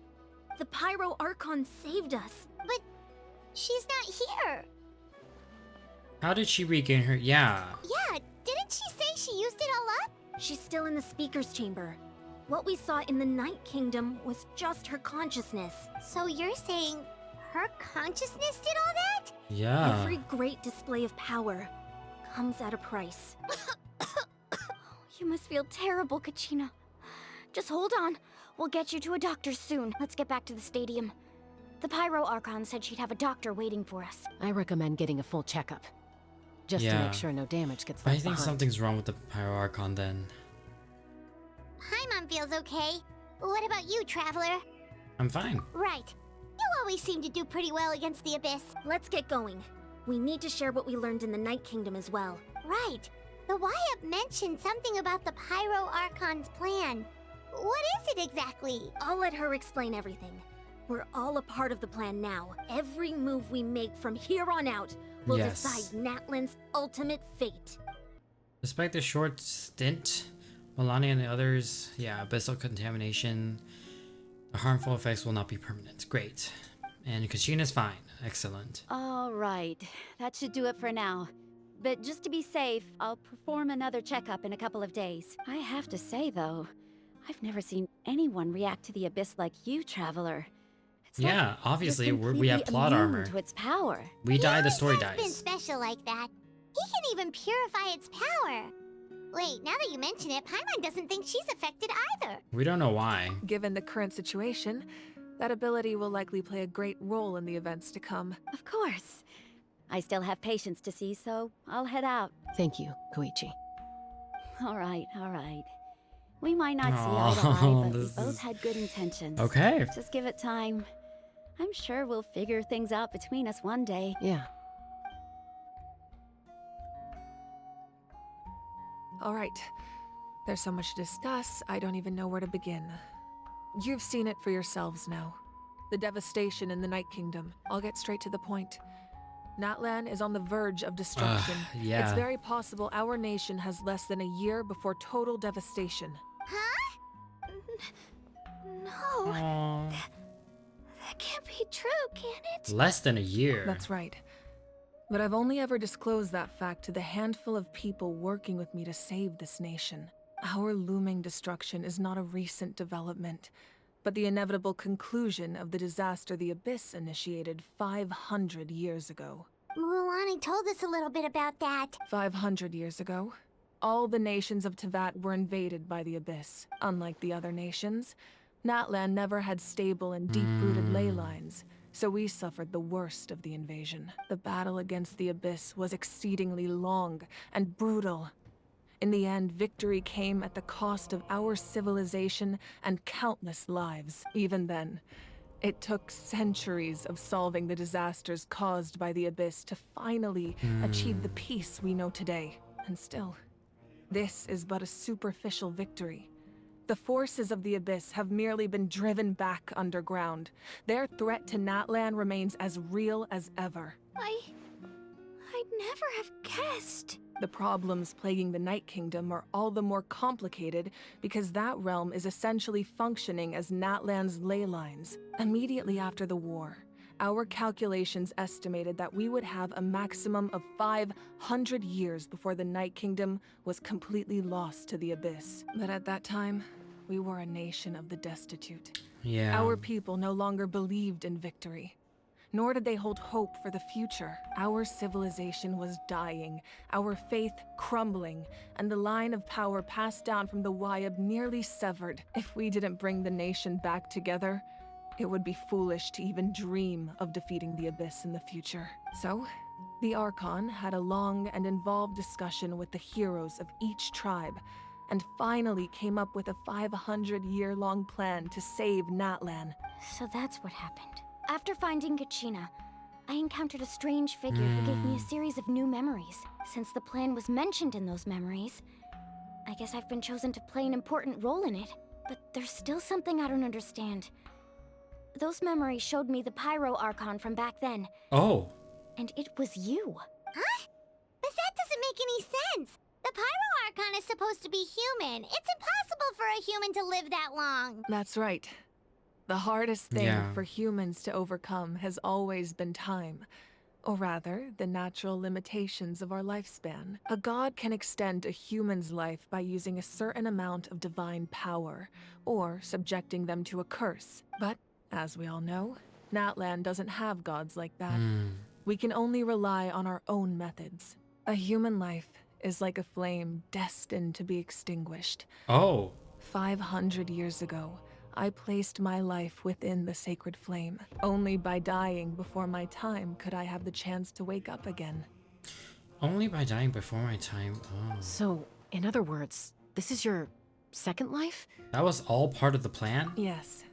The Pyro Archon saved us. But she's not here. How did she regain her? Yeah. Yeah, didn't she say she used it all up? She's still in the speaker's chamber. What we saw in the Night Kingdom was just her consciousness. So you're saying her consciousness did all that? Yeah. Every great display of power comes at a price. You must feel terrible, Kachina. Just hold on. We'll get you to a doctor soon. Let's get back to the stadium. The Pyro Archon said she'd have a doctor waiting for us. I recommend getting a full checkup. Just to make sure no damage gets I left think behind. something's wrong with the Pyro Archon then. Paimon feels okay. What about you, Traveler? I'm fine. Right. You always seem to do pretty well against the Abyss. Let's get going. We need to share what we learned in the Night Kingdom as well. Right. The Wyatt mentioned something about the Pyro Archon's plan. What is it exactly? I'll let her explain everything. We're all a part of the plan now. Every move we make from here on out will decide Natlan's ultimate fate. Despite the short stint, Milani and the others, abyssal contamination, the harmful effects will not be permanent. Great. And Kachina's fine. Excellent. All right, that should do it for now. But just to be safe, I'll perform another checkup in a couple of days. I have to say, though, I've never seen anyone react to the Abyss like you, Traveler. It's like obviously you're we have completely plot immune armor. to its power. We die, the story He's been dies. special like that. He can even purify its power. Wait, now that you mention it, Paimon doesn't think she's affected either. We don't know why. Given the current situation, that ability will likely play a great role in the events to come. Of course. I still have patients to see, so I'll head out. Thank you, Koichi. All right, all right. We might not see eye to eye, but we this both is- had good intentions. Okay. Just give it time. I'm sure we'll figure things out between us one day. Yeah. All right. There's so much to discuss, I don't even know where to begin. You've seen it for yourselves now. The devastation in the Night Kingdom. I'll get straight to the point. Natlan is on the verge of destruction. yeah. It's very possible our nation has less than a year before total devastation. Huh? No. Aw. That can't be true, can it? Less than a year. That's right. But I've only ever disclosed that fact to the handful of people working with me to save this nation. Our looming destruction is not a recent development, but the inevitable conclusion of the disaster the Abyss initiated 500 years ago. Mulani told us a little bit about that. 500 years ago, all the nations of Tevat were invaded by the Abyss. Unlike the other nations, Natlan never had stable and deep-rooted ley lines, so we suffered the worst of the invasion. The battle against the Abyss was exceedingly long and brutal. In the end, victory came at the cost of our civilization and countless lives. Even then, it took centuries of solving the disasters caused by the Abyss to finally achieve the peace we know today. And still, this is but a superficial victory. The forces of the Abyss have merely been driven back underground. Their threat to Natlan remains as real as ever. I'd never have guessed. The problems plaguing the Night Kingdom are all the more complicated because that realm is essentially functioning as Natlan's ley lines. Immediately after the war, our calculations estimated that we would have a maximum of 500 years before the Night Kingdom was completely lost to the Abyss. But at that time, we were a nation of the destitute. Yeah. Our people no longer believed in victory, nor did they hold hope for the future. Our civilization was dying, our faith crumbling, and the line of power passed down from the Wyatt nearly severed. If we didn't bring the nation back together, it would be foolish to even dream of defeating the Abyss in the future. So, the Archon had a long and involved discussion with the heroes of each tribe, and finally came up with a 500-year-long plan to save Natlan. So that's what happened. After finding Kachina, I encountered a strange figure who gave me a series of new memories. Since the plan was mentioned in those memories, I guess I've been chosen to play an important role in it. But there's still something I don't understand. Those memories showed me the Pyro Archon from back then. Oh. And it was you. Huh? But that doesn't make any sense. The Pyro Archon is supposed to be human. It's impossible for a human to live that long. That's right. The hardest thing Yeah. for humans to overcome has always been time. Or rather, the natural limitations of our lifespan. A god can extend a human's life by using a certain amount of divine power, or subjecting them to a curse. But, as we all know, Natlan doesn't have gods like that. We can only rely on our own methods. A human life is like a flame destined to be extinguished. Oh. 500 years ago, I placed my life within the sacred flame. Only by dying before my time could I have the chance to wake up again. Only by dying before my time? Oh. So, in other words, this is your second life? That was all part of the plan? Yes.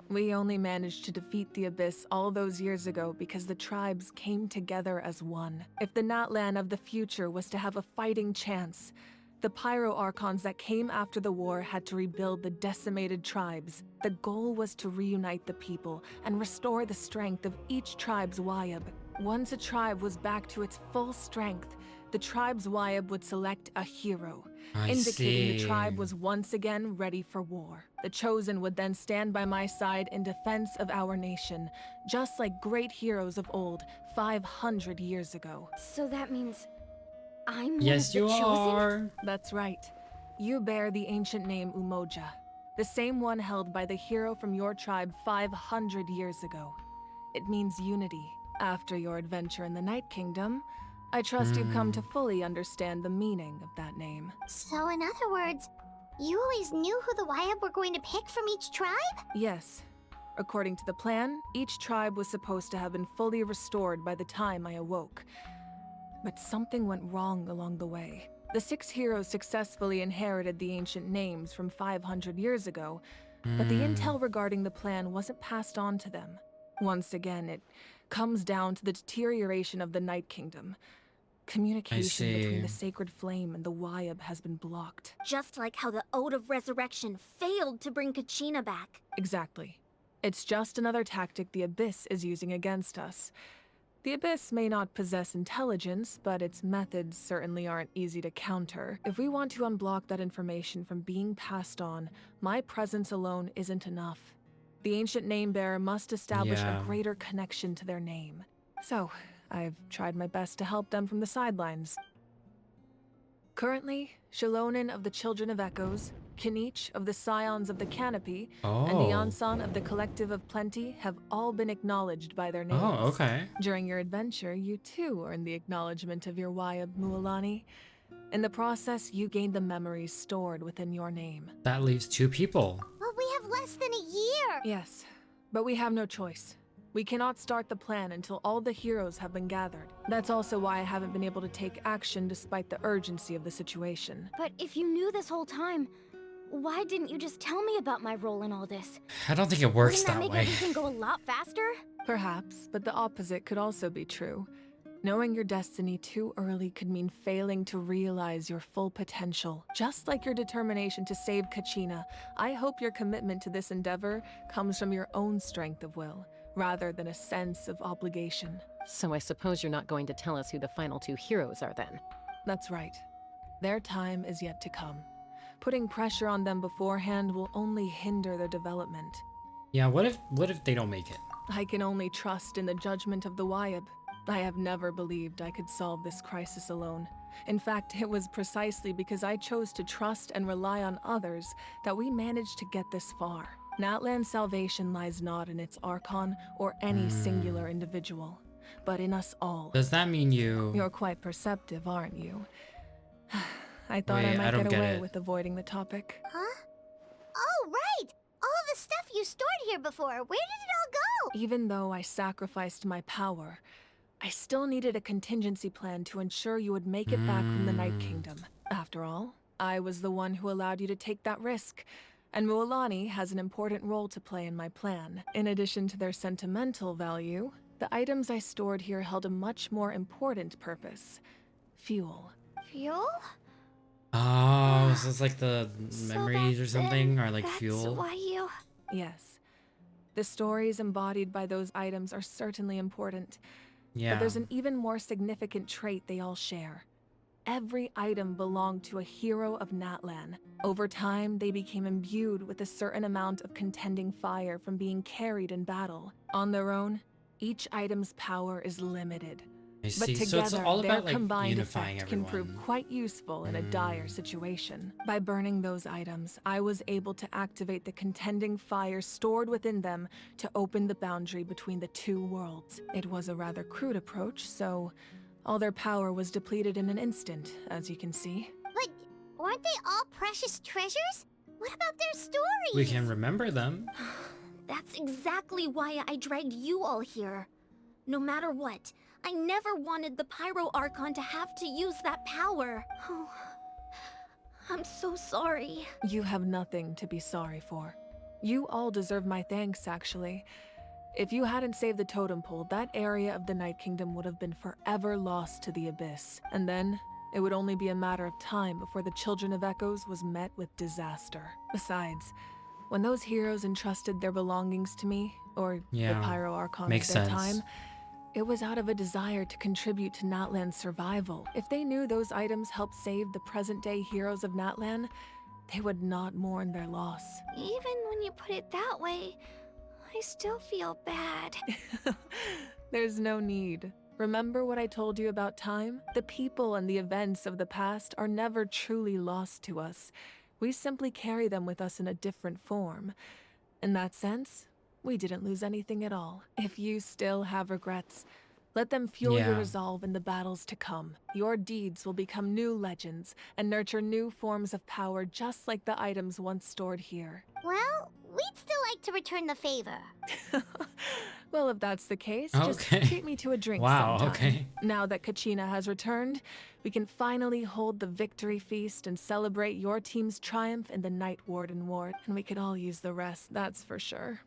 We only managed to defeat the Abyss all those years ago because the tribes came together as one. If the Natlan of the future was to have a fighting chance, the Pyro Archons that came after the war had to rebuild the decimated tribes. The goal was to reunite the people and restore the strength of each tribe's Wayab. Once a tribe was back to its full strength, the tribe's Wayab would select a hero, indicating the tribe was once again ready for war. The Chosen would then stand by my side in defense of our nation, just like great heroes of old 500 years ago. So that means I'm yes, one of the you chosen? are. That's right. You bear the ancient name Umoja, the same one held by the hero from your tribe 500 years ago. It means unity. After your adventure in the Night Kingdom, I trust you've come to fully understand the meaning of that name. So in other words, you always knew who the Wayab were going to pick from each tribe? Yes. According to the plan, each tribe was supposed to have been fully restored by the time I awoke. But something went wrong along the way. The 6 heroes successfully inherited the ancient names from 500 years ago, but the intel regarding the plan wasn't passed on to them. Once again, it comes down to the deterioration of the Night Kingdom. Communication between the sacred flame and the Wayab has been blocked. Just like how the Ode of Resurrection failed to bring Kachina back. Exactly. It's just another tactic the Abyss is using against us. The Abyss may not possess intelligence, but its methods certainly aren't easy to counter. If we want to unblock that information from being passed on, my presence alone isn't enough. The ancient name-bearer must establish a greater connection to their name. So, I've tried my best to help them from the sidelines. Currently, Shalonin of the Children of Echoes, Kinich of the Scions of the Canopy, and the Ansan of the Collective of Plenty have all been acknowledged by their names. Oh, okay. During your adventure, you too earned the acknowledgement of your Wayab, Mualani. In the process, you gained the memories stored within your name. That leaves 2 people. Well, we have less than a year! Yes, but we have no choice. We cannot start the plan until all the heroes have been gathered. That's also why I haven't been able to take action despite the urgency of the situation. But if you knew this whole time, why didn't you just tell me about my role in all this? I don't think it works Wouldn't that make way. everything go a lot faster? Perhaps, but the opposite could also be true. Knowing your destiny too early could mean failing to realize your full potential. Just like your determination to save Kachina, I hope your commitment to this endeavor comes from your own strength of will, rather than a sense of obligation. So I suppose you're not going to tell us who the final 2 heroes are then? That's right. Their time is yet to come. Putting pressure on them beforehand will only hinder their development. Yeah, what if they don't make it? I can only trust in the judgment of the Wayab. I have never believed I could solve this crisis alone. In fact, it was precisely because I chose to trust and rely on others that we managed to get this far. Natlan's salvation lies not in its Archon or any singular individual, but in us all. Does that mean you... You're quite perceptive, aren't you? I thought Wait, I might don't get away it. with avoiding the topic. Huh? Oh, right! All of the stuff you stored here before, where did it all go? Even though I sacrificed my power, I still needed a contingency plan to ensure you would make it back from the Night Kingdom. After all, I was the one who allowed you to take that risk, and Mualani has an important role to play in my plan. In addition to their sentimental value, the items I stored here held a much more important purpose. Fuel. Fuel? Oh, so it's like the memories or something, or like That's fuel. why you... Yes. The stories embodied by those items are certainly important. Yeah. But there's an even more significant trait they all share. Every item belonged to a hero of Natlan. Over time, they became imbued with a certain amount of contending fire from being carried in battle. On their own, each item's power is limited. I But see. together, So it's all their about like combined unifying effect can everyone. prove quite useful in a dire situation. By burning those items, I was able to activate the contending fire stored within them to open the boundary between the two worlds. It was a rather crude approach, so all their power was depleted in an instant, as you can see. But weren't they all precious treasures? What about their stories? We can remember them. That's exactly why I dragged you all here. No matter what, I never wanted the Pyro Archon to have to use that power. Oh, I'm so sorry. You have nothing to be sorry for. You all deserve my thanks, actually. If you hadn't saved the totem pole, that area of the Night Kingdom would have been forever lost to the Abyss. And then, it would only be a matter of time before the Children of Echoes was met with disaster. Besides, when those heroes entrusted their belongings to me, or the Pyro Archon makes at their sense. time, it was out of a desire to contribute to Natlan's survival. If they knew those items helped save the present-day heroes of Natlan, they would not mourn their loss. Even when you put it that way, I still feel bad. There's no need. Remember what I told you about time? The people and the events of the past are never truly lost to us. We simply carry them with us in a different form. In that sense, we didn't lose anything at all. If you still have regrets, let them fuel your resolve in the battles to come. Your deeds will become new legends and nurture new forms of power just like the items once stored here. Well, we'd still like to return the favor. Well, if that's the case, just treat me to a drink sometime. Now that Kachina has returned, we can finally hold the victory feast and celebrate your team's triumph in the Night Warden Ward. And we could all use the rest, that's for sure.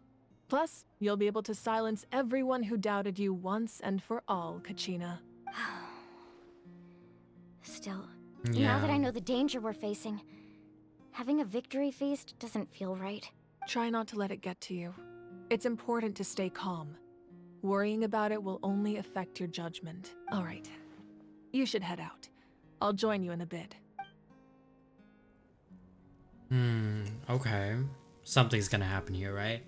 Plus, you'll be able to silence everyone who doubted you once and for all, Kachina. Still, now that I know the danger we're facing, having a victory feast doesn't feel right. Try not to let it get to you. It's important to stay calm. Worrying about it will only affect your judgment. All right, you should head out. I'll join you in a bit. Okay. Something's gonna happen here, right?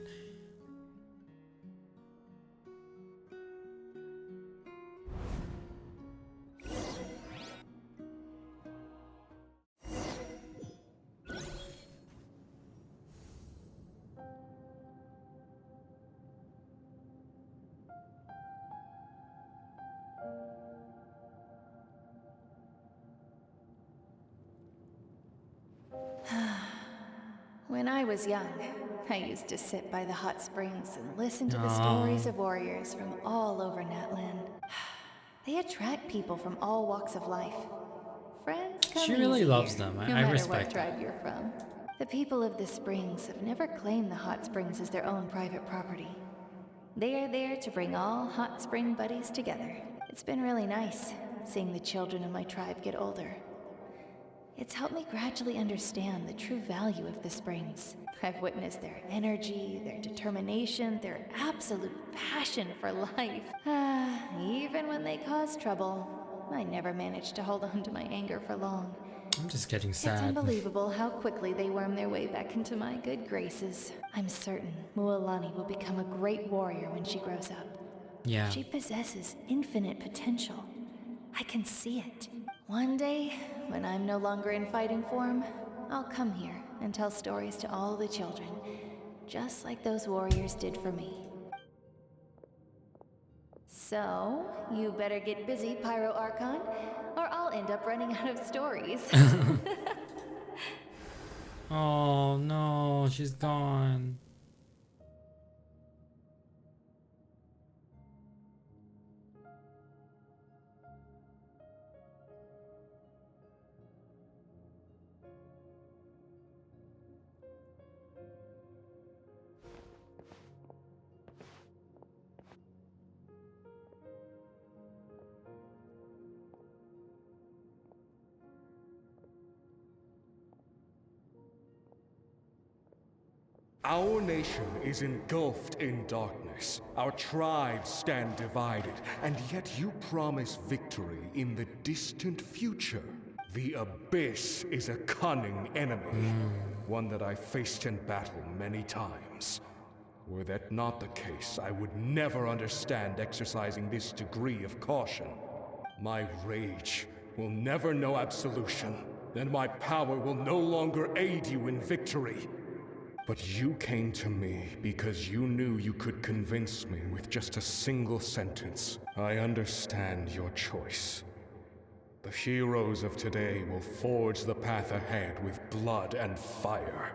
When I was young, I used to sit by the hot springs and listen to the stories of warriors from all over Natlan. They attract people from all walks of life. Friends come She really easy loves here, them. no I matter respect what tribe you're from. The people of the springs have never claimed the hot springs as their own private property. They are there to bring all hot spring buddies together. It's been really nice seeing the children of my tribe get older. It's helped me gradually understand the true value of the springs. I've witnessed their energy, their determination, their absolute passion for life. Even when they cause trouble, I never managed to hold on to my anger for long. I'm just getting It's sad. unbelievable how quickly they worm their way back into my good graces. I'm certain Mualani will become a great warrior when she grows up. Yeah. She possesses infinite potential. I can see it. One day, when I'm no longer in fighting form, I'll come here and tell stories to all the children, just like those warriors did for me. So, you better get busy, Pyro Archon, or I'll end up running out of stories. Oh no, she's gone. Our nation is engulfed in darkness. Our tribes stand divided, and yet you promise victory in the distant future. The Abyss is a cunning enemy, one that I faced in battle many times. Were that not the case, I would never understand exercising this degree of caution. My rage will never know absolution, and my power will no longer aid you in victory. But you came to me because you knew you could convince me with just a single sentence. I understand your choice. The heroes of today will forge the path ahead with blood and fire.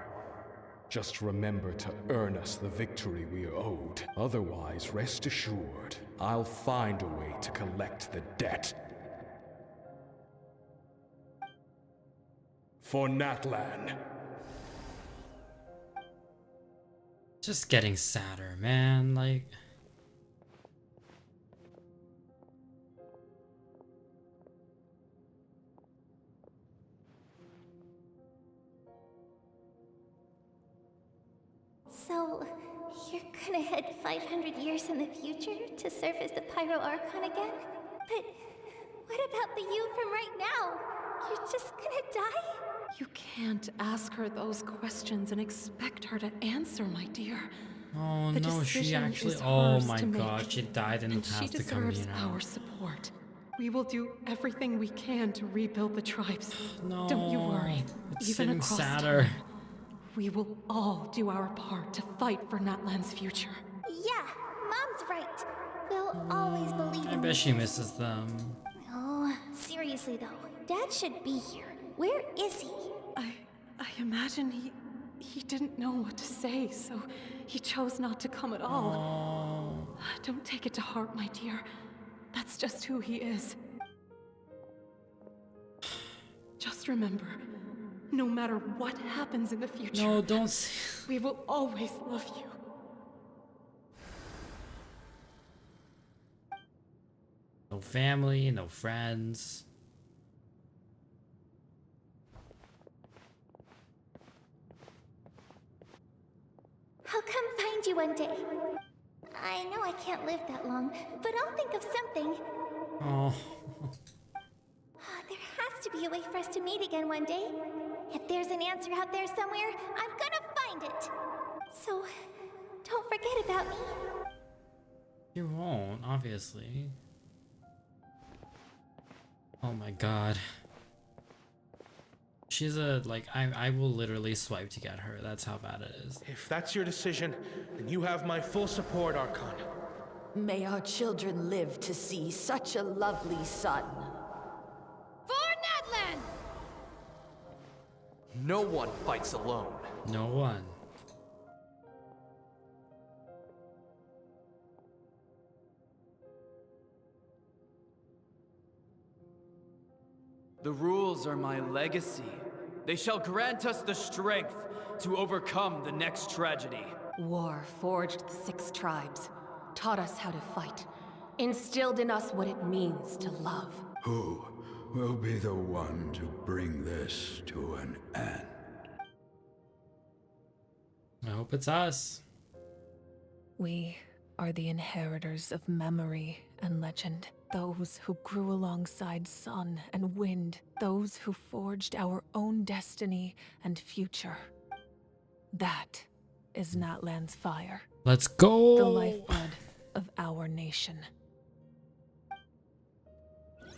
Just remember to earn us the victory we are owed. Otherwise, rest assured, I'll find a way to collect the debt. For Natlan. Just getting sadder, man. Like, So, you're gonna head 500 years in the future to serve as the Pyro Archon again? But what about the you from right now? You're just gonna die? You can't ask her those questions and expect her to answer, my dear. oh The no, she decision actually. is Oh hers my to make, god, she died in the and she past to come, deserves you know. our support. We will do everything we can to rebuild the tribes. No, Don't you worry. it's Even getting across sadder. time, we will all do our part to fight for Natlan's future. Yeah, Mom's right. We'll always believe I in bet you. she misses them. Oh, seriously though, Dad should be here. Where is he? I imagine he didn't know what to say, so he chose not to come at all. Don't take it to heart, my dear. That's just who he is. Just remember, no matter what happens in the future, No, don't. We will always love you. No family, no friends. I'll come find you one day. I know I can't live that long, but I'll think of something. Oh. There has to be a way for us to meet again one day. If there's an answer out there somewhere, I'm gonna find it. So, don't forget about me. You won't, obviously. Oh my god. She's a, like, I will literally swipe to get her. That's how bad it is. If that's your decision, then you have my full support, Archon. May our children live to see such a lovely son. For Natlan! No one fights alone. No one. The rules are my legacy. They shall grant us the strength to overcome the next tragedy. War forged the 6 tribes, taught us how to fight, instilled in us what it means to love. Who will be the one to bring this to an end? I hope it's us. We are the inheritors of memory and legend. Those who grew alongside sun and wind. Those who forged our own destiny and future. That is Natlan's fire. Let's go! The lifeblood of our nation.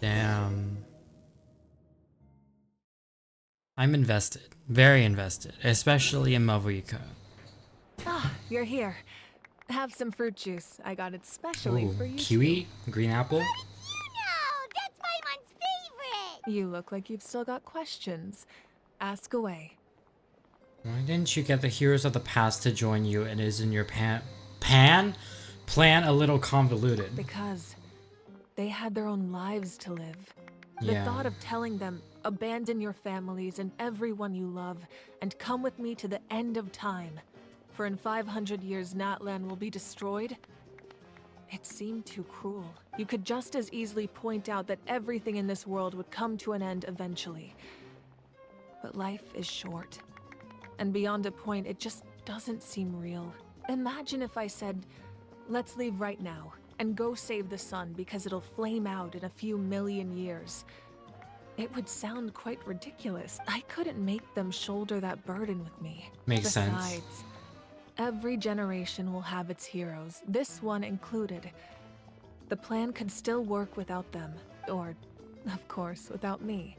Damn. I'm invested. Very invested. Especially in Mavuika. Ah, you're here. Have some fruit juice. I got it specially Ooh, for you. kiwi? Green apple? That's Paimon's favorite! You look like you've still got questions. Ask away. Why didn't you get the heroes of the past to join you and is in your plan a little convoluted? Because they had their own lives to live. The Yeah. thought of telling them, abandon your families and everyone you love, and come with me to the end of time. For in 500 years, Natlan will be destroyed. It seemed too cruel. You could just as easily point out that everything in this world would come to an end eventually. But life is short. And beyond a point, it just doesn't seem real. Imagine if I said, let's leave right now, and go save the sun because it'll flame out in a few million years. It would sound quite ridiculous. I couldn't make them shoulder that burden with me. Makes sense. Besides, every generation will have its heroes, this one included. The plan could still work without them. Or, of course, without me.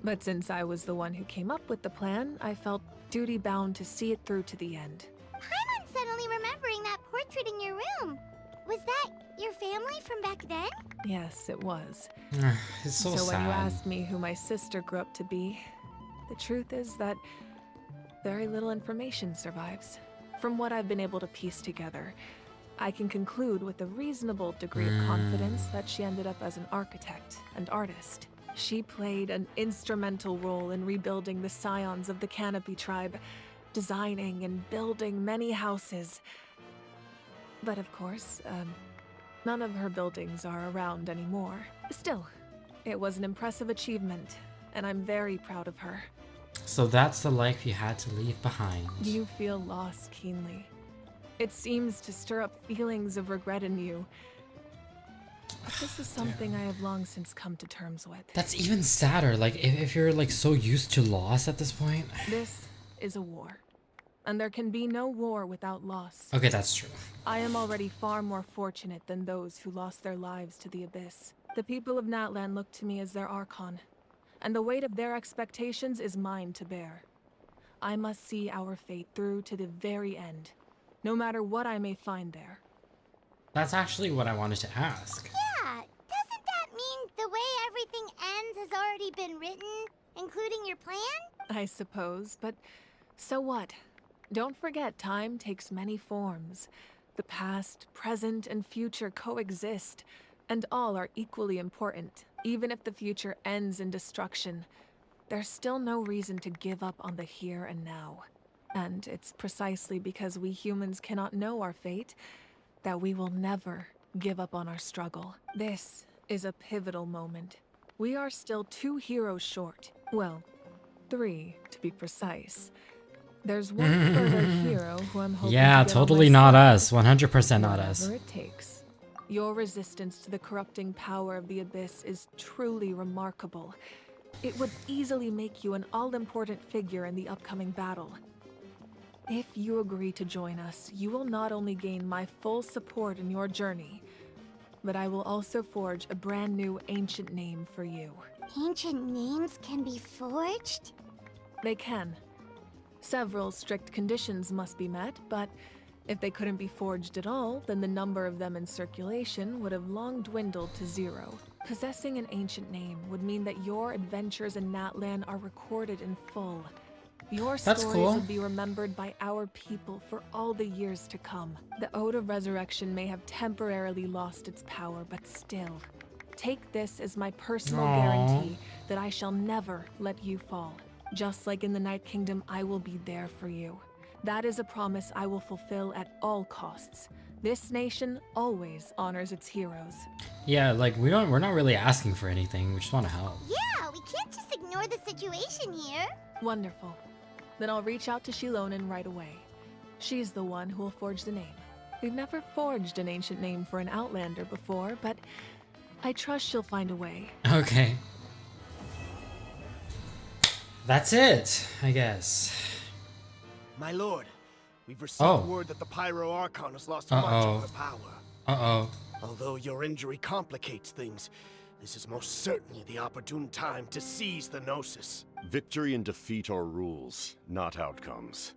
But since I was the one who came up with the plan, I felt duty-bound to see it through to the end. I'm suddenly remembering that portrait in your room. Was that your family from back then? Yes, it was. It's so when sad. you asked me who my sister grew up to be, the truth is that very little information survives. From what I've been able to piece together, I can conclude with a reasonable degree of confidence that she ended up as an architect and artist. She played an instrumental role in rebuilding the scions of the Canopy tribe, designing and building many houses. But of course, none of her buildings are around anymore. Still, it was an impressive achievement, and I'm very proud of her. So that's the life you had to leave behind. You feel loss keenly. It seems to stir up feelings of regret in you. But this is something I have long since come to terms with. That's even sadder. Like, if you're like so used to loss at this point. This is a war. And there can be no war without loss. Okay, that's true. I am already far more fortunate than those who lost their lives to the Abyss. The people of Natlan look to me as their Archon, and the weight of their expectations is mine to bear. I must see our fate through to the very end, no matter what I may find there. That's actually what I wanted to ask. Yeah, doesn't that mean the way everything ends has already been written, including your plan? I suppose, but so what? Don't forget, time takes many forms. The past, present, and future coexist, and all are equally important. Even if the future ends in destruction, there's still no reason to give up on the here and now. And it's precisely because we humans cannot know our fate that we will never give up on our struggle. This is a pivotal moment. We are still 2 heroes short. Well, 3 to be precise. There's one further hero who I'm hoping Yeah, to get on totally my not side. us. 100% not us. Whatever it takes. Your resistance to the corrupting power of the Abyss is truly remarkable. It would easily make you an all-important figure in the upcoming battle. If you agree to join us, you will not only gain my full support in your journey, but I will also forge a brand new ancient name for you. Ancient names can be forged? They can. Several strict conditions must be met, but if they couldn't be forged at all, then the number of them in circulation would have long dwindled to 0. Possessing an ancient name would mean that your adventures in Natlan are recorded in full. Your That's stories cool. would be remembered by our people for all the years to come. The Ode of Resurrection may have temporarily lost its power, but still. Take this as my personal Aww. guarantee that I shall never let you fall. Just like in the Night Kingdom, I will be there for you. That is a promise I will fulfill at all costs. This nation always honors its heroes. Yeah, like we're not really asking for anything. We just want to help. Yeah, we can't just ignore the situation here. Wonderful. Then I'll reach out to Shilonen right away. She's the one who will forge the name. We've never forged an ancient name for an Outlander before, but I trust she'll find a way. Okay. That's it, I guess. My lord, we've received word that the Pyro Archon has lost much of her power. Uh-oh. Although your injury complicates things, this is most certainly the opportune time to seize the Gnosis. Victory and defeat are rules, not outcomes.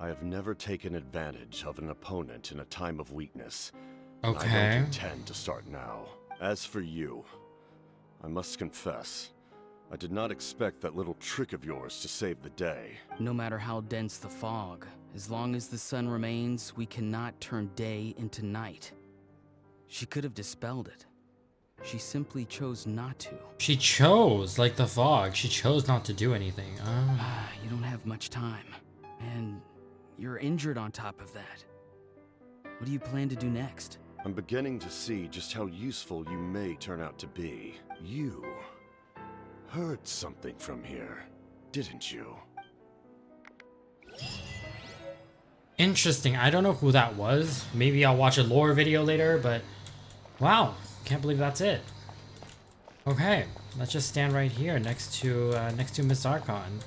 I have never taken advantage of an opponent in a time of weakness. and I Okay. don't intend to start now. As for you, I must confess, I did not expect that little trick of yours to save the day. No matter how dense the fog, as long as the sun remains, we cannot turn day into night. She could have dispelled it. She simply chose not to. She chose, like the fog. She chose not to do anything. You don't have much time. And you're injured on top of that. What do you plan to do next? I'm beginning to see just how useful you may turn out to be. You heard something from here, didn't you? Interesting. I don't know who that was. Maybe I'll watch a lore video later, but wow, can't believe that's it. Okay, let's just stand right here next to Miss Archon.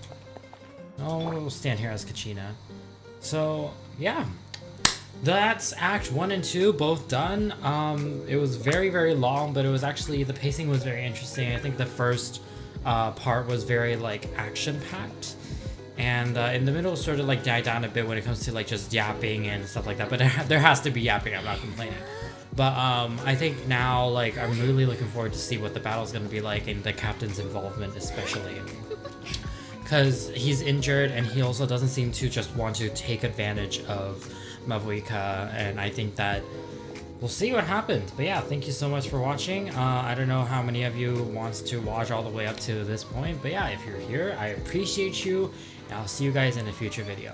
Oh, we'll stand here as Kachina. So yeah, That's Act 1 and 2 both done. It was very, very long, but it was actually, the pacing was very interesting. I think the first part was very like action-packed, and in the middle sort of like died down a bit when it comes to like just yapping and stuff like that, but there has to be yapping, I'm not complaining. But I think now, like, I'm really looking forward to see what the battle's gonna be like, and the captain's involvement especially. Because he's injured, and he also doesn't seem to just want to take advantage of Mavuika, and I think that we'll see what happens. But yeah, thank you so much for watching. I don't know how many of you wants to watch all the way up to this point, but yeah, if you're here, I appreciate you, and I'll see you guys in a future video.